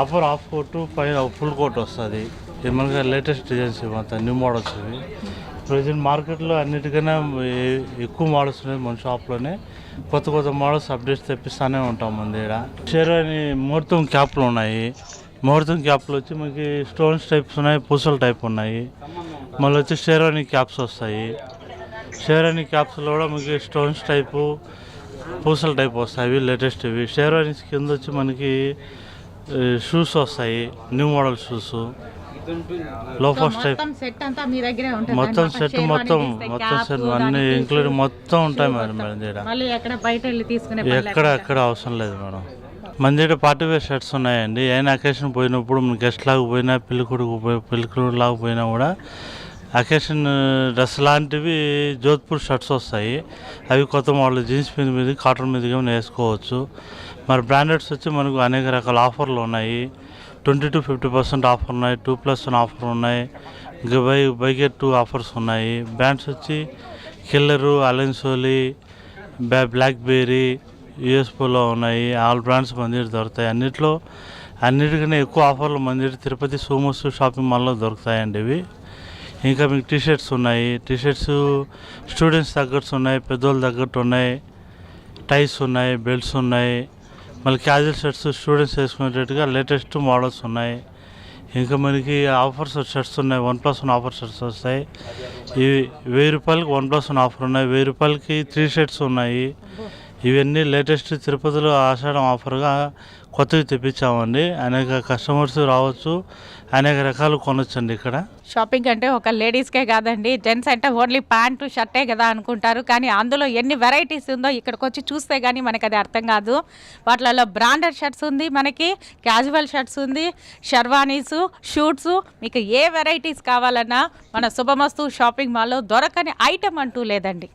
అప్పర్ హాఫ్ కోట్, పైన ఫుల్ కోట్ వస్తుంది. ఇది మనకి లేటెస్ట్ డిజైన్స్ ఇవంతా, న్యూ మోడల్స్ ఇవి. ప్రజెంట్ మార్కెట్లో అన్నిటికన్నా ఎక్కువ మోడల్స్ ఉన్నాయి మన షాప్లోనే. కొత్త మోడల్స్ అప్డేట్స్ తెప్పిస్తూనే ఉంటాం మన దగ్గర. షేర్వానీ ముహూర్తం క్యాప్లు ఉన్నాయి. ముహూర్తం క్యాప్లు వచ్చి మనకి స్టోన్స్ టైప్స్ ఉన్నాయి, పూసల టైప్ ఉన్నాయి. మళ్ళీ వచ్చి షేర్వానీ క్యాప్స్ వస్తాయి. షేర్వానీ క్యాప్స్లో కూడా మనకి స్టోన్స్ టైపు, పూసల టైప్ వస్తాయి. అవి లేటెస్ట్. ఇవి షేర్వానీస్ కింద వచ్చి మనకి షూస్ వస్తాయి, new model shoes, loafers type. మొత్తం సెట్ అన్ని ఇంక్లూడ్ మొత్తం ఉంటాయి మేడం. మన దగ్గర ఎక్కడ అవసరం లేదు మేడం. మన దగ్గర పార్టీ వేర్ షర్ట్స్ ఉన్నాయండి. ఏమైనా అకేషన్ పోయినప్పుడు మన గెస్ట్ లాగా పోయినా, పెళ్ళికొడుకు లాగా పోయినా కూడా అకేషన్ డ్రెస్ లాంటివి జోధ్పూర్ షర్ట్స్ వస్తాయి. అవి కొత్త మోడల్, జీన్స్ మీద, కాటన్ మీద కానీ వేసుకోవచ్చు. మరి బ్రాండెడ్స్ వచ్చి మనకు అనేక రకాల ఆఫర్లు ఉన్నాయి. 20 to 50% ఆఫర్ ఉన్నాయి, 2+1 ఆఫర్ ఉన్నాయి, బై గెట్ 2 ఆఫర్స్ ఉన్నాయి. బ్రాండ్స్ వచ్చి కిల్లరు, అలెన్సోలీ, బ్లాక్బెర్రీ, యూఎస్పోలో ఉన్నాయి. ఆల్ బ్రాండ్స్ మన దగ్గర దొరుకుతాయి. అన్నిటికన్నా ఎక్కువ ఆఫర్లు మన దగ్గర తిరుపతి సోమస్ షాపింగ్ మాల్లో దొరుకుతాయండి. ఇవి ఇంకా మీకు టీషర్ట్స్ ఉన్నాయి. టీషర్ట్స్ స్టూడెంట్స్ తగ్గట్టు ఉన్నాయి, పెద్దోళ్ళ తగ్గట్టు ఉన్నాయి, టైస్ ఉన్నాయి, బెల్ట్స్ ఉన్నాయి. మళ్ళీ క్యాజువల్ షర్ట్స్ స్టూడెంట్స్ వేసుకునేటట్టుగా లేటెస్ట్ మోడల్స్ ఉన్నాయి. ఇంకా మనకి ఆఫర్స్ షర్ట్స్ ఉన్నాయి, 1+1 ఆఫర్ షర్ట్స్ వస్తాయి. ఇవి 1000 రూపాయలకి 1+1 ఆఫర్ ఉన్నాయి, 1000 రూపాయలకి 3 షర్ట్స్ ఉన్నాయి. ఇవన్నీ లేటెస్ట్ తిరుపతిలో ఆషాఢం ఆఫర్గా కొత్తవి తెప్పించామండి. అనేక కస్టమర్స్ రావచ్చు, అనేక రకాలు కొనొచ్చండి ఇక్కడ. షాపింగ్ అంటే ఒక లేడీస్కే కాదండి, జెంట్స్ అంటే ఓన్లీ ప్యాంటు షర్టే కదా అనుకుంటారు. కానీ అందులో ఎన్ని వెరైటీస్ ఉందో ఇక్కడికి వచ్చి చూస్తే కానీ మనకు అది అర్థం కాదు. వాటిలలో బ్రాండెడ్ షర్ట్స్ ఉంది, మనకి క్యాజువల్ షర్ట్స్ ఉంది, షర్వానీసు, షూట్స్, మీకు ఏ వెరైటీస్ కావాలన్నా మన శుభమస్తు షాపింగ్ మాల్లో దొరకని ఐటమ్ అంటూ లేదండి.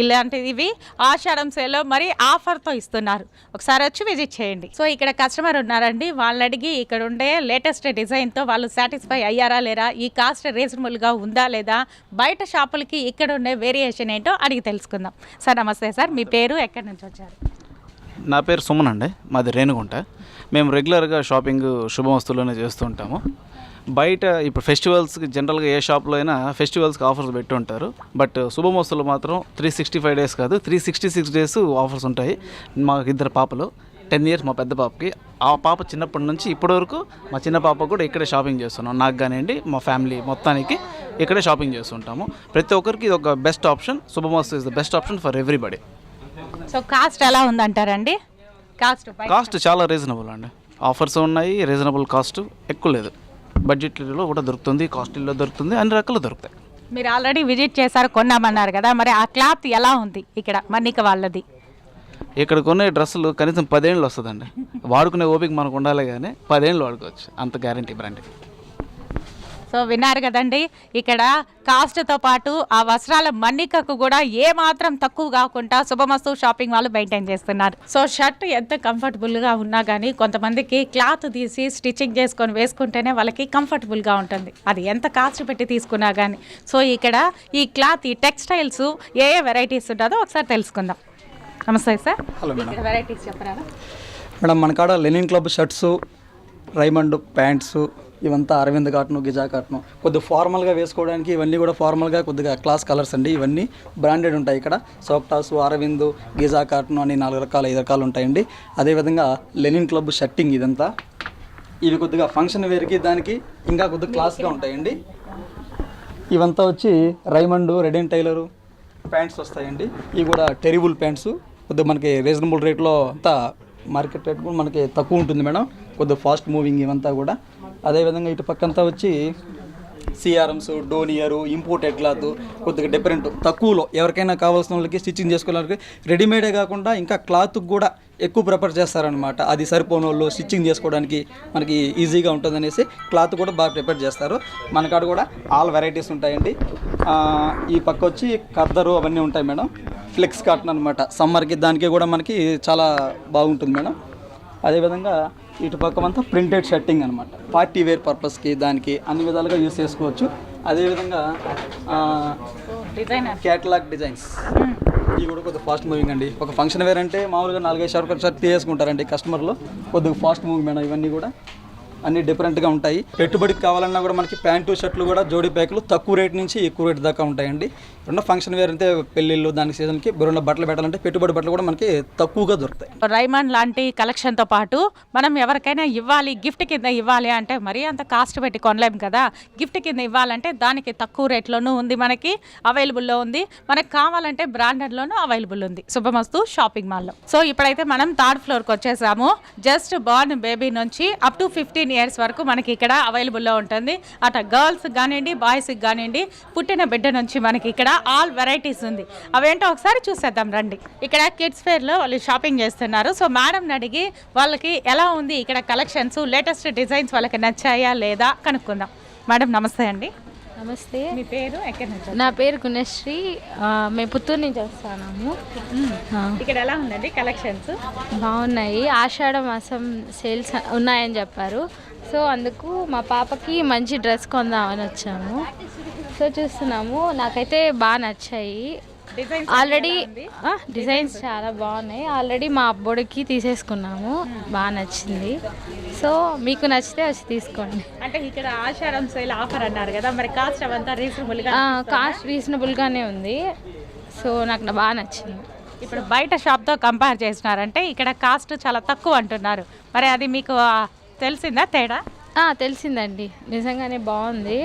ఇలాంటివి ఆషాఢం సేల్లో మరి ఆఫర్తో ఇస్తున్నారు. ఒకసారి వచ్చి విజిట్ చేయండి. సో ఇక్కడ కస్టమర్ ఉన్నారండి, వాళ్ళని అడిగి ఇక్కడ ఉండే లేటెస్ట్ డిజైన్తో వాళ్ళు సాటిస్ఫై అయ్యారా లేరా, ఈ కాస్ట్ రీజనబుల్గా ఉందా లేదా, బయట షాపులకి ఇక్కడ ఉండే వేరియేషన్ ఏంటో అడిగి తెలుసుకుందాం. సార్ నమస్తే సార్, మీ పేరు, ఎక్కడి నుంచి వచ్చారు? నా పేరు సుమన్ అండి, మాది రేణుగుంట. మేము రెగ్యులర్గా షాపింగ్ శుభమస్తులోనే చేస్తూ ఉంటాము. బయట ఇప్పుడు ఫెస్టివల్స్కి జనరల్గా ఏ షాప్లో అయినా ఫెస్టివల్స్కి ఆఫర్స్ పెట్టి ఉంటారు. బట్ శుభమస్తులు మాత్రం 365 డేస్ కాదు, 366 డేస్ ఆఫర్స్ ఉంటాయి. మాకు 2 పాపలు, 10 ఇయర్స్ మా పెద్ద పాపకి. ఆ పాప చిన్నప్పటి నుంచి ఇప్పటి వరకు మా చిన్న పాప కూడా ఇక్కడే షాపింగ్ చేస్తున్నాం. నాకు కానివ్వండి, మా ఫ్యామిలీ మొత్తానికి ఇక్కడే షాపింగ్ చేస్తుంటాము. ప్రతి ఒక్కరికి ఇది ఒక best option. Subhamastu is the best option for everybody. So cost ఎలా ఉందంటారండి? కాస్ట్ చాలా రీజనబుల్ అండి. ఆఫర్స్ ఉన్నాయి, రీజనబుల్ కాస్ట్, ఎక్కువ లేదు. బడ్జెట్లో కూడా దొరుకుతుంది, కాస్ట్లీలో దొరుకుతుంది, అన్ని రకాలు దొరుకుతాయి. మీరు ఆల్రెడీ విజిట్ చేశారు, కొన్నామన్నారు కదా, మరి ఆ క్లాత్ ఎలా ఉంది ఇక్కడ మన్నిక వాళ్ళది? ఇక్కడ కొనే డ్రెస్సులు కనీసం 10 ఏళ్ళు వస్తుందండి. వాడుకునే ఓపిక మనకు ఉండాలి, కానీ 10 ఏళ్ళు వాడుకోవచ్చు, అంత గ్యారంటీ బ్రాండ్. సో విన్నారు కదండి, ఇక్కడ కాస్ట్తో పాటు ఆ వస్త్రాల మన్నికకు కూడా ఏ మాత్రం తక్కువ కాకుండా శుభమస్తు షాపింగ్ వాళ్ళు మెయింటైన్ చేస్తున్నారు. సో షర్ట్ ఎంత కంఫర్టబుల్గా ఉన్నా కానీ కొంతమందికి క్లాత్ తీసి స్టిచ్చింగ్ చేసుకొని వేసుకుంటేనే వాళ్ళకి కంఫర్టబుల్గా ఉంటుంది, అది ఎంత కాస్ట్ పెట్టి తీసుకున్నా కానీ. సో ఇక్కడ ఈ క్లాత్, ఈ టెక్స్టైల్స్ ఏ వెరైటీస్ ఉంటుందో ఒకసారి తెలుసుకుందాం. నమస్తే సార్. Hello madam. ఇక్కడ వెరైటీస్ చెప్పరా మేడం? మన కాడ Linen Club shirts, Raymond pants, ఇవంతా అరవింద్ కాటను, గిజా కాటను, కొద్దిగా ఫార్మల్గా వేసుకోవడానికి ఇవన్నీ కూడా ఫార్మల్గా కొద్దిగా క్లాస్ కలర్స్ అండి. ఇవన్నీ బ్రాండెడ్ ఉంటాయి. ఇక్కడ సోక్టాస్, అరవింద్, గిజా కాటను అని 4 రకాలు 5 రకాలు ఉంటాయండి. అదేవిధంగా లెనిన్ క్లబ్ షర్టింగ్ ఇదంతా, ఇవి కొద్దిగా ఫంక్షన్ వేర్కి దానికి ఇంకా కొద్దిగా క్లాస్గా ఉంటాయండి. ఇవంతా వచ్చి Raymond, red and tailor pants వస్తాయండి. ఇవి కూడా టెరిబుల్ ప్యాంట్స్, కొద్దిగా మనకి రీజనబుల్ రేట్లో అంతా మార్కెట్ రేట్ కూడా మనకి తక్కువ ఉంటుంది మేడం, కొద్దిగా ఫాస్ట్ మూవింగ్ ఇవంతా కూడా. అదేవిధంగా ఇటు పక్కంతా వచ్చి సిఆర్ఎమ్స్, డోనియరు, ఇంపోర్టెడ్ క్లాత్, కొద్దిగా డిఫరెంట్ తక్కువలో ఎవరికైనా కావాల్సిన వాళ్ళకి స్టిచ్చింగ్ చేసుకోవడానికి రెడీమేడే కాకుండా ఇంకా క్లాత్కి కూడా ఎక్కువ ప్రిఫర్ చేస్తారనమాట. అది సరిపోని వాళ్ళు స్టిచ్చింగ్ చేసుకోవడానికి మనకి ఈజీగా ఉంటుందనేసి క్లాత్ కూడా బాగా ప్రిఫర్ చేస్తారు. మన కాడ కూడా ఆల్ వెరైటీస్ ఉంటాయండి. ఈ పక్క వచ్చి ఖద్దరు అవన్నీ ఉంటాయి మేడం. ఫ్లెక్స్ కాటన్ అనమాట, సమ్మర్కి దానికి కూడా మనకి చాలా బాగుంటుంది మేడం. అదేవిధంగా ఇటు పక్కమంతా ప్రింటెడ్ షర్టింగ్ అనమాట, పార్టీ వేర్ పర్పస్కి దానికి అన్ని విధాలుగా యూస్ చేసుకోవచ్చు. అదేవిధంగా క్యాటలాగ్ డిజైన్స్, ఇవి కూడా కొద్దిగా ఫాస్ట్ మూవింగ్ అండి. ఒక ఫంక్షన్ వేర్ అంటే మామూలుగా 4-5 షర్ట్ తీసుకుంటారండి కస్టమర్లు, కొద్దిగా ఫాస్ట్ మూవింగ్ మేడం. ఇవన్నీ కూడా అన్నీ డిఫరెంట్గా ఉంటాయి. పెట్టుబడికి కావాలన్నా కూడా మనకి ప్యాంటు షర్ట్లు కూడా జోడీ ప్యాకులు తక్కువ రేట్ నుంచి ఎక్కువ రేట్ దాకా ఉంటాయండి. ఉన్న ఫంక్షన్ వేర్ అంటే పెళ్ళిళ్ళు, దానికి సీజన్కి బరువుల బట్టలు పెట్టాలంటే పెట్టుబడి బట్టలు కూడా మనకి తక్కువగా దొరుకుతాయి. రైమండ్ లాంటి కలెక్షన్తో పాటు మనం ఎవరికైనా ఇవ్వాలి, గిఫ్ట్ కింద ఇవ్వాలి అంటే మరీ అంత కాస్ట్ పెట్టి కొనలేము కదా. గిఫ్ట్ కింద ఇవ్వాలంటే దానికి తక్కువ రేట్లోనూ ఉంది, మనకి అవైలబుల్లో ఉంది. మనకు కావాలంటే బ్రాండెడ్లోనూ అవైలబుల్ ఉంది శుభమస్తు షాపింగ్ మాల్లో. సో ఇప్పుడైతే మనం 3rd ఫ్లోర్కి వచ్చేసాము. జస్ట్ బార్న్ బేబీ నుంచి అప్ టు 15 ఇయర్స్ వరకు మనకి ఇక్కడ అవైలబుల్లో ఉంటుంది. అట గర్ల్స్ కానివ్వండి, బాయ్స్కి కానివ్వండి, పుట్టిన బిడ్డ నుంచి మనకి ఇక్కడ ఆల్ వెరైటీస్ ఉంది. అవేంటో ఒకసారి చూసేద్దాం రండి. ఇక్కడ కిడ్స్ ఫేర్లో వాళ్ళు షాపింగ్ చేస్తున్నారు. సో మేడంని అడిగి వాళ్ళకి ఎలా ఉంది ఇక్కడ కలెక్షన్స్, లేటెస్ట్ డిజైన్స్ వాళ్ళకి నచ్చాయా లేదా కనుక్కుందాం. మేడం నమస్తే అండి. నమస్తే. మీ పేరు, ఎక్కడి నుంచి? నా పేరు గుణశ్రీ, మేము పుత్తూరు నుంచి వస్తున్నాము. ఇక్కడ ఎలా ఉందండి కలెక్షన్స్? బాగున్నాయి, ఆషాఢ మాసం సేల్స్ ఉన్నాయని చెప్పారు. సో అందుకు మా పాపకి మంచి డ్రెస్ కొందామని వచ్చాము. సో చూస్తున్నాము, నాకైతే బాగా నచ్చాయి. ఆల్రెడీ డిజైన్స్ చాలా బాగున్నాయి. ఆల్రెడీ మా అబ్బోడికి తీసేసుకున్నాము, బాగా నచ్చింది. సో మీకు నచ్చితే వచ్చి తీసుకోండి. అంటే ఇక్కడ ఆషాఢం సేల్ ఆఫర్ అన్నారు కదా, మరి కాస్ట్ అవంతా రీజనబుల్గా? కాస్ట్ రీజనబుల్గానే ఉంది. సో నాకు బాగా నచ్చింది. ఇప్పుడు బయట షాప్తో కంపేర్ చేసినారంటే ఇక్కడ కాస్ట్ చాలా తక్కువ అంటున్నారు, మరి అది మీకు తెలిసిందా తేడా? తెలిసిందండి, నిజంగానే బాగుంది.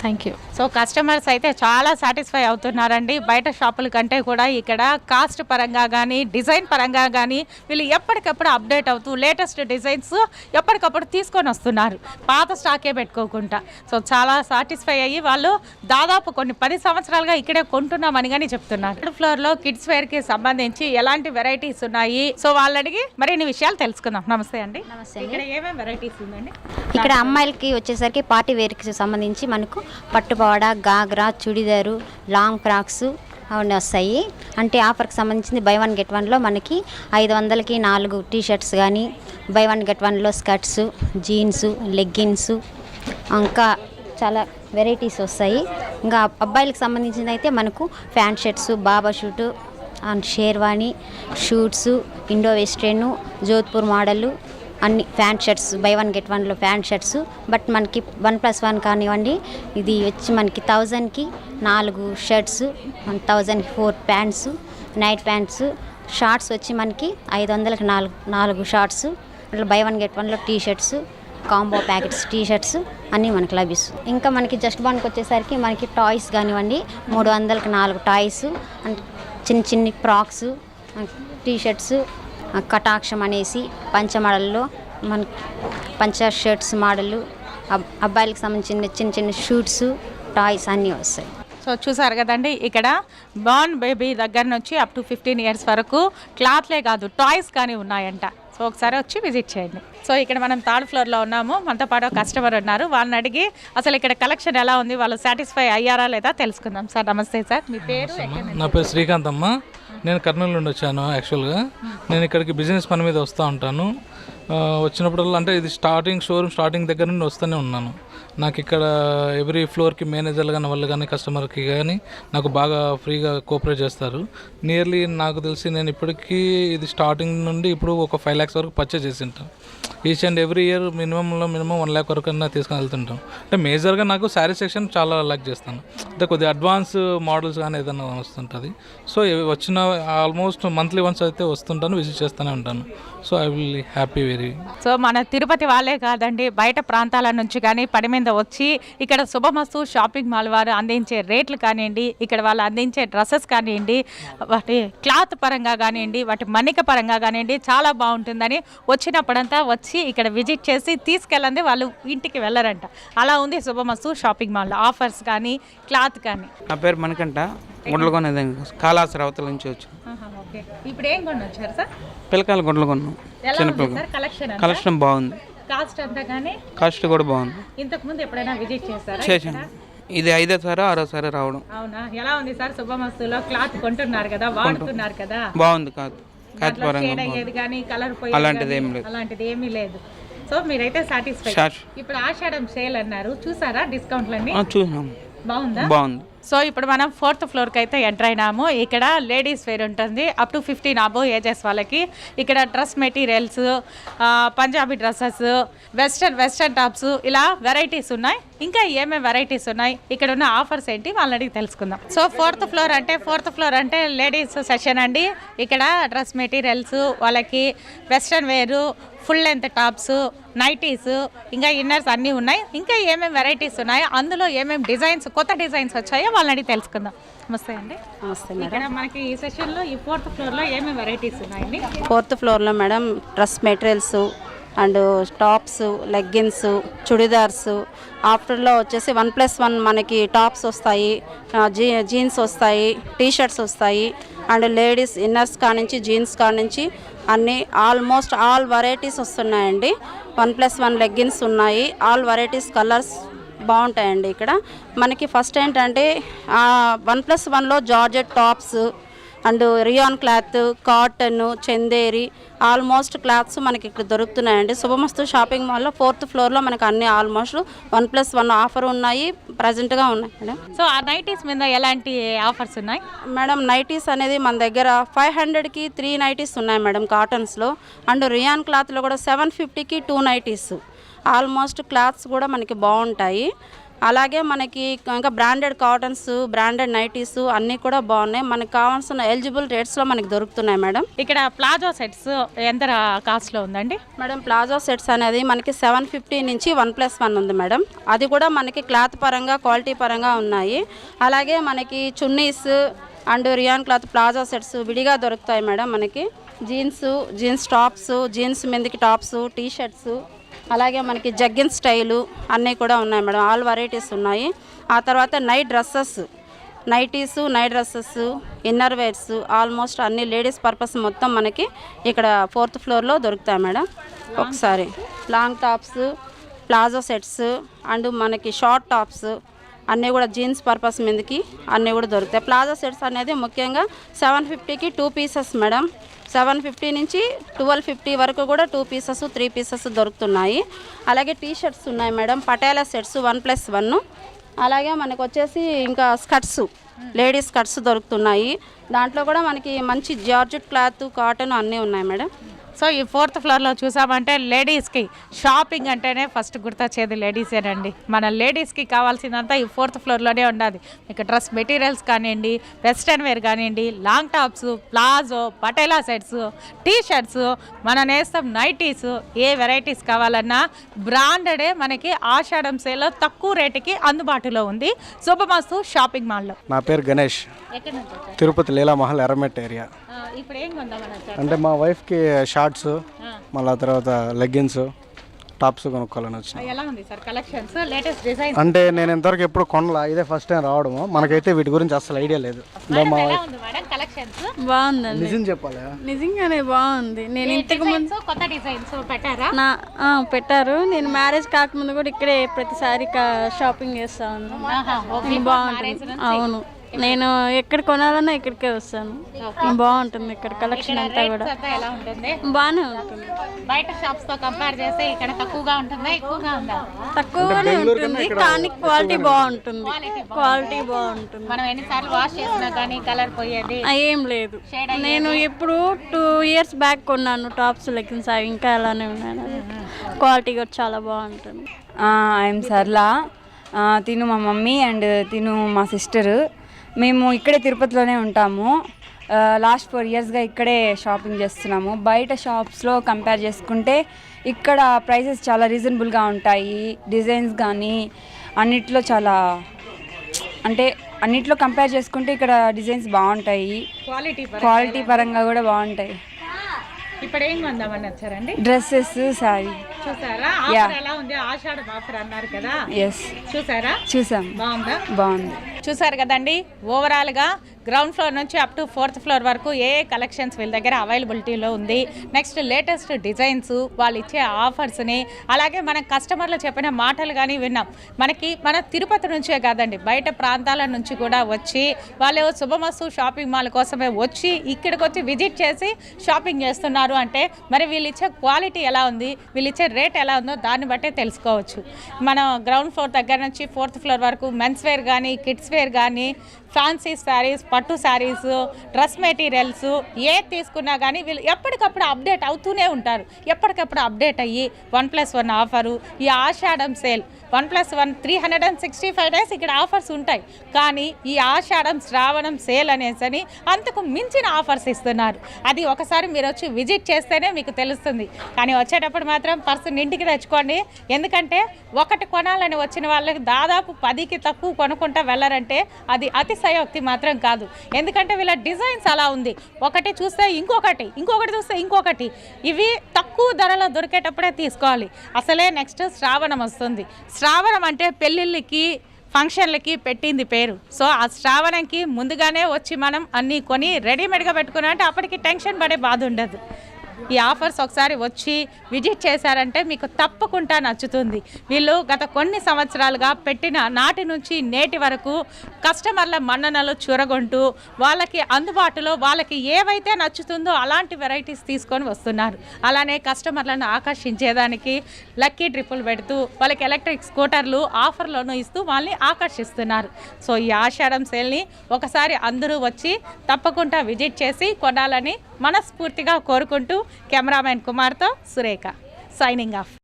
Thank you. సో కస్టమర్స్ అయితే చాలా సాటిస్ఫై అవుతున్నారండి. బయట షాపుల కంటే కూడా ఇక్కడ కాస్ట్ పరంగా కానీ డిజైన్ పరంగా కానీ వీళ్ళు ఎప్పటికప్పుడు అప్డేట్ అవుతూ లేటెస్ట్ డిజైన్స్ ఎప్పటికప్పుడు తీసుకొని వస్తున్నారు, పాత స్టాకే పెట్టుకోకుండా. సో చాలా సాటిస్ఫై అయ్యి వాళ్ళు దాదాపు కొన్ని 10 సంవత్సరాలుగా ఇక్కడే కొంటున్నామని కానీ చెప్తున్నారు. థర్డ్ ఫ్లోర్లో కిడ్స్ వేర్కి సంబంధించి ఎలాంటి వెరైటీస్ ఉన్నాయి, సో వాళ్ళడిగి మరిన్ని విషయాలు తెలుసుకుందాం. నమస్తే అండి. ఇక్కడ ఏమేమి వెరైటీస్ ఉందండి? ఇక్కడ అమ్మాయిలకి వచ్చేసరికి పార్టీ వేర్కి సంబంధించి మనకు పట్టుపావడ, గాగ్రా, చుడిదారు, లాంగ్ ఫ్రాక్స్ అవన్నీ వస్తాయి. అంటే ఆఫర్కి సంబంధించింది బై 1 get 1లో మనకి 500కి 4 టీషర్ట్స్ కానీ, బై 1 get 1లో స్కర్ట్స్, జీన్స్, లెగ్గిన్స్, ఇంకా చాలా వెరైటీస్ వస్తాయి. ఇంకా అబ్బాయిలకు సంబంధించింది అయితే మనకు ప్యాంట్ షర్ట్స్, బాబా suit and sherwani, suits, Indo western, Jodhpur model అన్ని ప్యాంట్ షర్ట్స్, బై 1 get 1లో ప్యాంట్ షర్ట్స్. బట్ మనకి 1+1 కానివ్వండి, ఇది వచ్చి మనకి 1000కి 4 షర్ట్స్, 1000కి 4 ప్యాంట్స్, నైట్ ప్యాంట్స్. షార్ట్స్ వచ్చి మనకి 500కి 4 షార్ట్స్. అట్లా buy 1 get 1లో T shirts, combo packets T shirts అన్నీ మనకి లభిస్తుంది. ఇంకా మనకి జస్ట్ బాన్కి వచ్చేసరికి మనకి టాయ్స్ కానివ్వండి, 300కి 4 టాయ్స్ అండ్ చిన్ని ఫ్రాక్స్, టీ షర్ట్స్, కటాక్షం అనేసి పంచ మోడల్లో మనకి పంచ షర్ట్స్ మోడళ్ళు, అబ్బాయిలకు సంబంధించిన చిన్న షూట్స్, టాయ్స్ అన్నీ వస్తాయి. సో చూసారు కదండి, ఇక్కడ బార్న్ బేబీ దగ్గర నుంచి అప్ టు 15 years వరకు క్లాత్లే కాదు టాయ్స్ కానీ ఉన్నాయంట. సో ఒకసారి వచ్చి విజిట్ చేయండి. సో ఇక్కడ మనం 3rd ఫ్లోర్లో ఉన్నాము, మనతో పాటు కస్టమర్ ఉన్నారు, వాళ్ళని అడిగి అసలు ఇక్కడ కలెక్షన్ ఎలా ఉంది, వాళ్ళు సాటిస్ఫై అయ్యారా లేదా తెలుసుకుందాం. సార్ నమస్తే సార్, మీ పేరు? నా పేరు శ్రీకాంత్ అమ్మ, నేను కర్నూలు నుండి వచ్చాను. యాక్చువల్గా నేను ఇక్కడికి బిజినెస్ పని మీద వస్తూ ఉంటాను. వచ్చినప్పుడల్లా అంటే ఇది షోరూమ్ స్టార్టింగ్ దగ్గర నుండి వస్తూనే ఉన్నాను. నాకు ఇక్కడ ఎవ్రీ ఫ్లోర్కి మేనేజర్లు కానీ వాళ్ళు కానీ కస్టమర్కి కానీ నాకు బాగా ఫ్రీగా కోఆపరేట్ చేస్తారు. నియర్లీ నాకు తెలిసి నేను ఇప్పటికీ ఇది స్టార్టింగ్ నుండి ఇప్పుడు ఒక 5 lakhs వరకు పర్చేజ్ చేసి ఉంటాను. Each and every year minimum 1 lakh వరకు అన్నా తీసుకుని వెళ్తుంటాం. అంటే మేజర్గా నాకు శారీ సెక్షన్ చాలా లైక్ చేస్తాను. అంటే కొద్దిగా అడ్వాన్స్ మోడల్స్ కానీ ఏదైనా వస్తుంటుంది. సో వచ్చిన ఆల్మోస్ట్ మంత్లీ వన్స్ అయితే వస్తుంటాను, విజిట్ చేస్తూనే ఉంటాను. So I will happy very. So మన తిరుపతి వాళ్ళే కాదండి, బయట ప్రాంతాల నుంచి కానీ పని మీద వచ్చి ఇక్కడ శుభమస్తు షాపింగ్ మాల్ వారు అందించే రేట్లు కానివ్వండి, ఇక్కడ వాళ్ళు అందించే డ్రెస్సెస్ కానివ్వండి, వాటి క్లాత్ పరంగా కానివ్వండి, వాటి మన్నిక పరంగా కానివ్వండి చాలా బాగుంటుందని వచ్చినప్పుడంతా వచ్చి ఇక్కడ విజిట్ చేసి తీసుకెళ్ళండి వాళ్ళు ఇంటికి వెళ్ళరంట. అలా ఉంది శుభమస్తు షాపింగ్ మాల్ ఆఫర్స్ కానీ క్లాత్ కానీ. నా పేరు మణికంఠ, గుండ్లు కొనేది కాళాశ్రీ అవతల నుంచి వచ్చి. ఇప్పుడు ఏం కొనొచ్చారు సార్? పిల్లకాయలు గుండ్లు కొన్నాం. కలెక్షన్ బాగుంది, కాస్ట్ అంతా కానీ కాస్ట్ కూడా బాగుంది. ఇంతకు ముందు ఎప్పుడైనా విజిట్ చేశారా? చేశాను, ఇది 5వ 6వ రావడం. అవునా, ఎలా ఉంది సార్ శుభమస్తులో క్లాత్ కొంటున్నారు కదా, వాడుతున్నారు కదా? బాగుంది, కాదు అలాంటిది ఏమీ లేదు. సో మీరైతే సాటిస్ఫై. ఇప్పుడు ఆషాఢం సేల్ అన్నారు, చూసారా డిస్కౌంట్లన్నీ? చూసాం, బాగుందా? బాగుంది. సో ఇప్పుడు మనం 4th ఫ్లోర్కి అయితే ఎంటర్ అయినాము. ఇక్కడ లేడీస్ వేర్ ఉంటుంది అప్ టు 15 అబోవ్ ఏజెస్ వాళ్ళకి. ఇక్కడ dress materials, Punjabi dresses, western tops, ఇలా వెరైటీస్ ఉన్నాయి. ఇంకా ఏమేమి వెరైటీస్ ఉన్నాయి, ఇక్కడ ఉన్న ఆఫర్స్ ఏంటి వాళ్ళని అడిగి తెలుసుకుందాం. సో 4th ఫ్లోర్ అంటే లేడీస్ సెషన్ అండి. ఇక్కడ డ్రెస్ మెటీరియల్స్ వాళ్ళకి, వెస్టర్న్ వేరు, ఫుల్ లెంత్ టాప్స్, నైటీస్, ఇంకా ఇన్నర్స్ అన్నీ ఉన్నాయి. ఇంకా ఏమేమి వెరైటీస్ ఉన్నాయో, అందులో ఏమేమి డిజైన్స్, కొత్త డిజైన్స్ వచ్చాయో వాళ్ళని అడిగి తెలుసుకుందాం. నమస్తే అండి. నమస్తే ఇక్కడ మనకి ఈ సెషన్లో ఈ 4th ఫ్లోర్లో ఏమేమి వెరైటీస్ ఉన్నాయండి? 4th ఫ్లోర్లో madam dress materials and tops, leggings, churidars. ఆఫ్టర్లో వచ్చేసి 1+1 మనకి టాప్స్ వస్తాయి, జీన్స్ వస్తాయి, టీ షర్ట్స్ వస్తాయి, అండ్ లేడీస్ ఇన్నర్స్ కానించి జీన్స్ కానించి అన్నీ ఆల్మోస్ట్ ఆల్ వెరైటీస్ వస్తున్నాయండి. 1+1 లెగ్గిన్స్ ఉన్నాయి, ఆల్ వెరైటీస్ కలర్స్ బాగుంటాయండి. ఇక్కడ మనకి ఫస్ట్ ఏంటంటే 1+1లో georgette tops, and rayon cloth, cotton, Chanderi almost cloths మనకి ఇక్కడ దొరుకుతున్నాయండి. శుభమస్తు షాపింగ్ మాల్లో 4th ఫ్లోర్లో మనకి అన్ని ఆల్మోస్ట్ 1+1 ఆఫర్ ఉన్నాయి, ప్రజెంట్గా ఉన్నాయి మేడం. సో ఆ నైటీస్ మీద ఎలాంటి ఆఫర్స్ ఉన్నాయి మేడం? నైటీస్ అనేది మన దగ్గర 500కి 3 నైటీస్ ఉన్నాయి మేడం కాటన్స్లో. అండ్ రియాన్ క్లాత్లో కూడా 750కి 2 నైటీస్. ఆల్మోస్ట్ క్లాత్స్ కూడా మనకి బాగుంటాయి. అలాగే మనకి ఇంకా బ్రాండెడ్ కాటన్స్, బ్రాండెడ్ నైటీస్ అన్నీ కూడా బాగున్నాయి. మనకు కావాల్సిన ఎలిజిబుల్ రేట్స్లో మనకి దొరుకుతున్నాయి మేడం. ఇక్కడ ప్లాజో సెట్స్ ఎంత కాస్ట్లో ఉందండి మేడం? ప్లాజో సెట్స్ అనేది మనకి 750 నుంచి 1+1 ఉంది మేడం. అది కూడా మనకి క్లాత్ పరంగా, క్వాలిటీ పరంగా ఉన్నాయి. అలాగే మనకి chunnis and rayon cloth palazzo sets విడిగా దొరుకుతాయి మేడం. మనకి జీన్స్ టాప్స్, జీన్స్ మీదకి టాప్స్, టీ షర్ట్స్, అలాగే మనకి జగ్గిన్ స్టైలు అన్నీ కూడా ఉన్నాయి మేడం. ఆల్ వెరైటీస్ ఉన్నాయి. ఆ తర్వాత night dresses, night dresses, inner wears almost అన్ని లేడీస్ పర్పస్ మొత్తం మనకి ఇక్కడ 4th ఫ్లోర్లో దొరుకుతాయి మేడం. ఒకసారి long tops, palazzo sets and మనకి షార్ట్ టాప్స్ అన్నీ కూడా జీన్స్ పర్పస్ మీదకి అన్నీ కూడా దొరుకుతాయి. ప్లాజో సెట్స్ అనేది ముఖ్యంగా 750కి 2 పీసెస్ మేడం. 750 నుంచి 1250 వరకు కూడా 2 పీసెస్, 3 పీసెస్ దొరుకుతున్నాయి. అలాగే టీ షర్ట్స్ ఉన్నాయి మేడం, పటేలా సెట్స్ 1+1. అలాగే మనకు వచ్చేసి ఇంకా స్కర్ట్స్, లేడీస్ స్కర్ట్స్ దొరుకుతున్నాయి. దాంట్లో కూడా మనకి మంచి జార్జెట్ క్లాత్, కాటన్ అన్నీ ఉన్నాయి మేడం. సో ఈ 4th ఫ్లోర్లో చూసామంటే లేడీస్కి షాపింగ్ అంటేనే ఫస్ట్ గుర్తొచ్చేది లేడీసేనండి. మన లేడీస్కి కావాల్సిందంతా ఈ 4th ఫ్లోర్లోనే ఉన్నది. మీకు డ్రెస్ మెటీరియల్స్ కానివ్వండి, వెస్ట్రన్ వేర్ కానివ్వండి, long tops, palazzo, Patiala sets, T-shirts, మన నేస్తం నైటీస్, ఏ వెరైటీస్ కావాలన్నా బ్రాండెడే మనకి ఆషాఢం సేల్లో తక్కువ రేటుకి అందుబాటులో ఉంది శుభమస్తు షాపింగ్ మాల్లో. నా పేరు గణేష్, తిరుపతి లీలామహల్ ఎర్రమెట్ ఏరియా. ఇప్పుడు ఏం కొందామని అంటే మా వైఫ్కి షార్ట్స్, మళ్ళీ తర్వాత లెగ్గిన్స్, టాప్స్ కొనుక్కోవాలని వచ్చిన. ఎలా ఉంది సార్ కలెక్షన్స్, లేటెస్ట్ డిజైన్? అంటే నేను ఇంతవరకు ఎప్పుడు కొనలా, ఇదే ఫస్ట్ టైం రావడము. మనకైతే వీటి గురించి అసలు ఐడియా లేదు. బాగుందండి. నిజం చెప్పాలి, నిజంగానే బాగుంది. నేను ఇంతకు ముందు కొత్త డిజైన్స్ పెట్టారా? పెట్టారు. నేను మ్యారేజ్ కాకముందు కూడా ఇక్కడే ప్రతిసారి షాపింగ్ చేస్తా ఉన్నాను. బాగుంటుంది. అవును, నేను ఎక్కడ కొనాలన్నా ఇక్కడికే వస్తాను. బాగుంటుంది ఇక్కడ కలెక్షన్ అంతా కూడా. ఎలా ఉంటుంది? బాగానే ఉంటుంది. బయట షాప్స్ తో కంపేర్ చేస్తే ఇక్కడ తక్కువగా ఉంటుందా, ఎక్కువగా ఉందా? తక్కువగానే ఉంటుంది, కానీ క్వాలిటీ బాగుంటుంది. క్వాలిటీ బాగుంటుంది. మనం ఎన్నిసార్లు వాష్ చేసినా కానీ కలర్ పోయేది ఏం లేదు. నేను ఇప్పుడు 2 years బ్యాక్ కొన్నాను టాప్స్, లెగ్గిన్స్, అవి ఇంకా అలానే ఉన్నాను. క్వాలిటీ కూడా చాలా బాగుంటుంది. ఐఎమ్ సర్లా. తిను మా మమ్మీ అండ్ తిను మా సిస్టరు. మేము ఇక్కడే తిరుపతిలోనే ఉంటాము. లాస్ట్ 4 yearsగా ఇక్కడే షాపింగ్ చేస్తున్నాము. బయట షాప్స్లో కంపేర్ చేసుకుంటే ఇక్కడ ప్రైసెస్ చాలా రీజనబుల్గా ఉంటాయి. డిజైన్స్ కానీ అన్నిట్లో చాలా, అంటే అన్నిట్లో కంపేర్ చేసుకుంటే ఇక్కడ డిజైన్స్ బాగుంటాయి. క్వాలిటీ పరంగా కూడా బాగుంటాయి. ఇప్పుడు ఏం కొందామని వచ్చారండి? డ్రెస్సెస్, శారీ. చూసారా ఆఫర్ ఎలా ఉంది? ఆషాఢం ఆఫర్ అన్నారు కదా. ఎస్, చూసారా? చూసాం. బాగుందా? బాగుంది. చూసారు కదండి. ఓవరాల్గా గ్రౌండ్ ఫ్లోర్ నుంచి అప్ టు 4th ఫ్లోర్ వరకు ఏ కలెక్షన్స్ వీళ్ళ దగ్గర అవైలబిలిటీలో ఉంది. నెక్స్ట్ లేటెస్ట్ డిజైన్స్, వాళ్ళు ఇచ్చే ఆఫర్స్ని, అలాగే మన కస్టమర్లు చెప్పిన మాటలు కానీ విన్నాం. మన తిరుపతి నుంచే కాదండి, బయట ప్రాంతాల నుంచి కూడా వచ్చి వాళ్ళు శుభమస్తు షాపింగ్ మాల్ కోసమే వచ్చి ఇక్కడికి వచ్చి విజిట్ చేసి షాపింగ్ చేస్తున్నారు అంటే మరి వీళ్ళు ఇచ్చే క్వాలిటీ ఎలా ఉంది, వీళ్ళు ఇచ్చే రేట్ ఎలా ఉందో దాన్ని బట్టే తెలుసుకోవచ్చు. మనం గ్రౌండ్ ఫ్లోర్ దగ్గర నుంచి 4th ఫ్లోర్ వరకు మెన్స్ వేర్ కానీ, కిడ్స్ వేర్ కానీ, ఫ్యాన్సీ శారీస్, పట్టు శారీస్, డ్రెస్ మెటీరియల్స్ ఏ తీసుకున్నా కానీ వీళ్ళు ఎప్పటికప్పుడు అప్డేట్ అవుతూనే ఉంటారు. ఎప్పటికప్పుడు అప్డేట్ అయ్యి 1+1 ఆఫరు, ఈ ఆషాఢం సేల్ 1+1 365 days ఇక్కడ ఆఫర్స్ ఉంటాయి. కానీ ఈ ఆషాఢం శ్రావణం సేల్ అనేసని అంతకు మించిన ఆఫర్స్ ఇస్తున్నారు. అది ఒకసారి మీరు వచ్చి విజిట్ చేస్తేనే మీకు తెలుస్తుంది. కానీ వచ్చేటప్పుడు మాత్రం పర్సన్ ఇంటికి తెచ్చుకోండి. ఎందుకంటే ఒకటి కొనాలని వచ్చిన వాళ్ళకి దాదాపు 10కి తక్కువ కొనుక్కుంటా వెళ్ళారంటే అది అతిశయోక్తి మాత్రం కాదు. ఎందుకంటే వీళ్ళ డిజైన్స్ అలా ఉంది. ఒకటి చూస్తే ఇంకొకటి, ఇంకొకటి చూస్తే ఇంకొకటి. ఇవి తక్కువ ధరలో దొరికేటప్పుడే తీసుకోవాలి. అసలే నెక్స్ట్ శ్రావణం వస్తుంది. శ్రావణం అంటే పెళ్ళిళ్ళకి, ఫంక్షన్లకి పెట్టింది పేరు. సో ఆ శ్రావణంకి ముందుగానే వచ్చి మనం అన్నీ కొని రెడీమేడ్గా పెట్టుకున్నా అంటే అప్పటికి టెన్షన్ పడే బాధ ఉండదు. ఈ ఆఫర్స్ ఒకసారి వచ్చి విజిట్ చేశారంటే మీకు తప్పకుండా నచ్చుతుంది. వీళ్ళు గత కొన్ని సంవత్సరాలుగా పెట్టిన నాటి నుంచి నేటి వరకు కస్టమర్ల మన్ననలు చూరగొంటూ వాళ్ళకి అందుబాటులో వాళ్ళకి ఏవైతే నచ్చుతుందో అలాంటి వెరైటీస్ తీసుకొని వస్తున్నారు. అలానే కస్టమర్లను ఆకర్షించేదానికి లక్కీ ట్రిప్పులు పెడుతూ వాళ్ళకి ఎలక్ట్రిక్ స్కూటర్లు ఆఫర్లను ఇస్తూ వాళ్ళని ఆకర్షిస్తున్నారు. సో ఈ ఆషాఢం సేల్ని ఒకసారి అందరూ వచ్చి తప్పకుండా విజిట్ చేసి కొనాలని మనస్ఫూర్తిగా కోరుకుంటూ కెమెరామెన్ కుమార్తో సురేఖ సైనింగ్ ఆఫ్.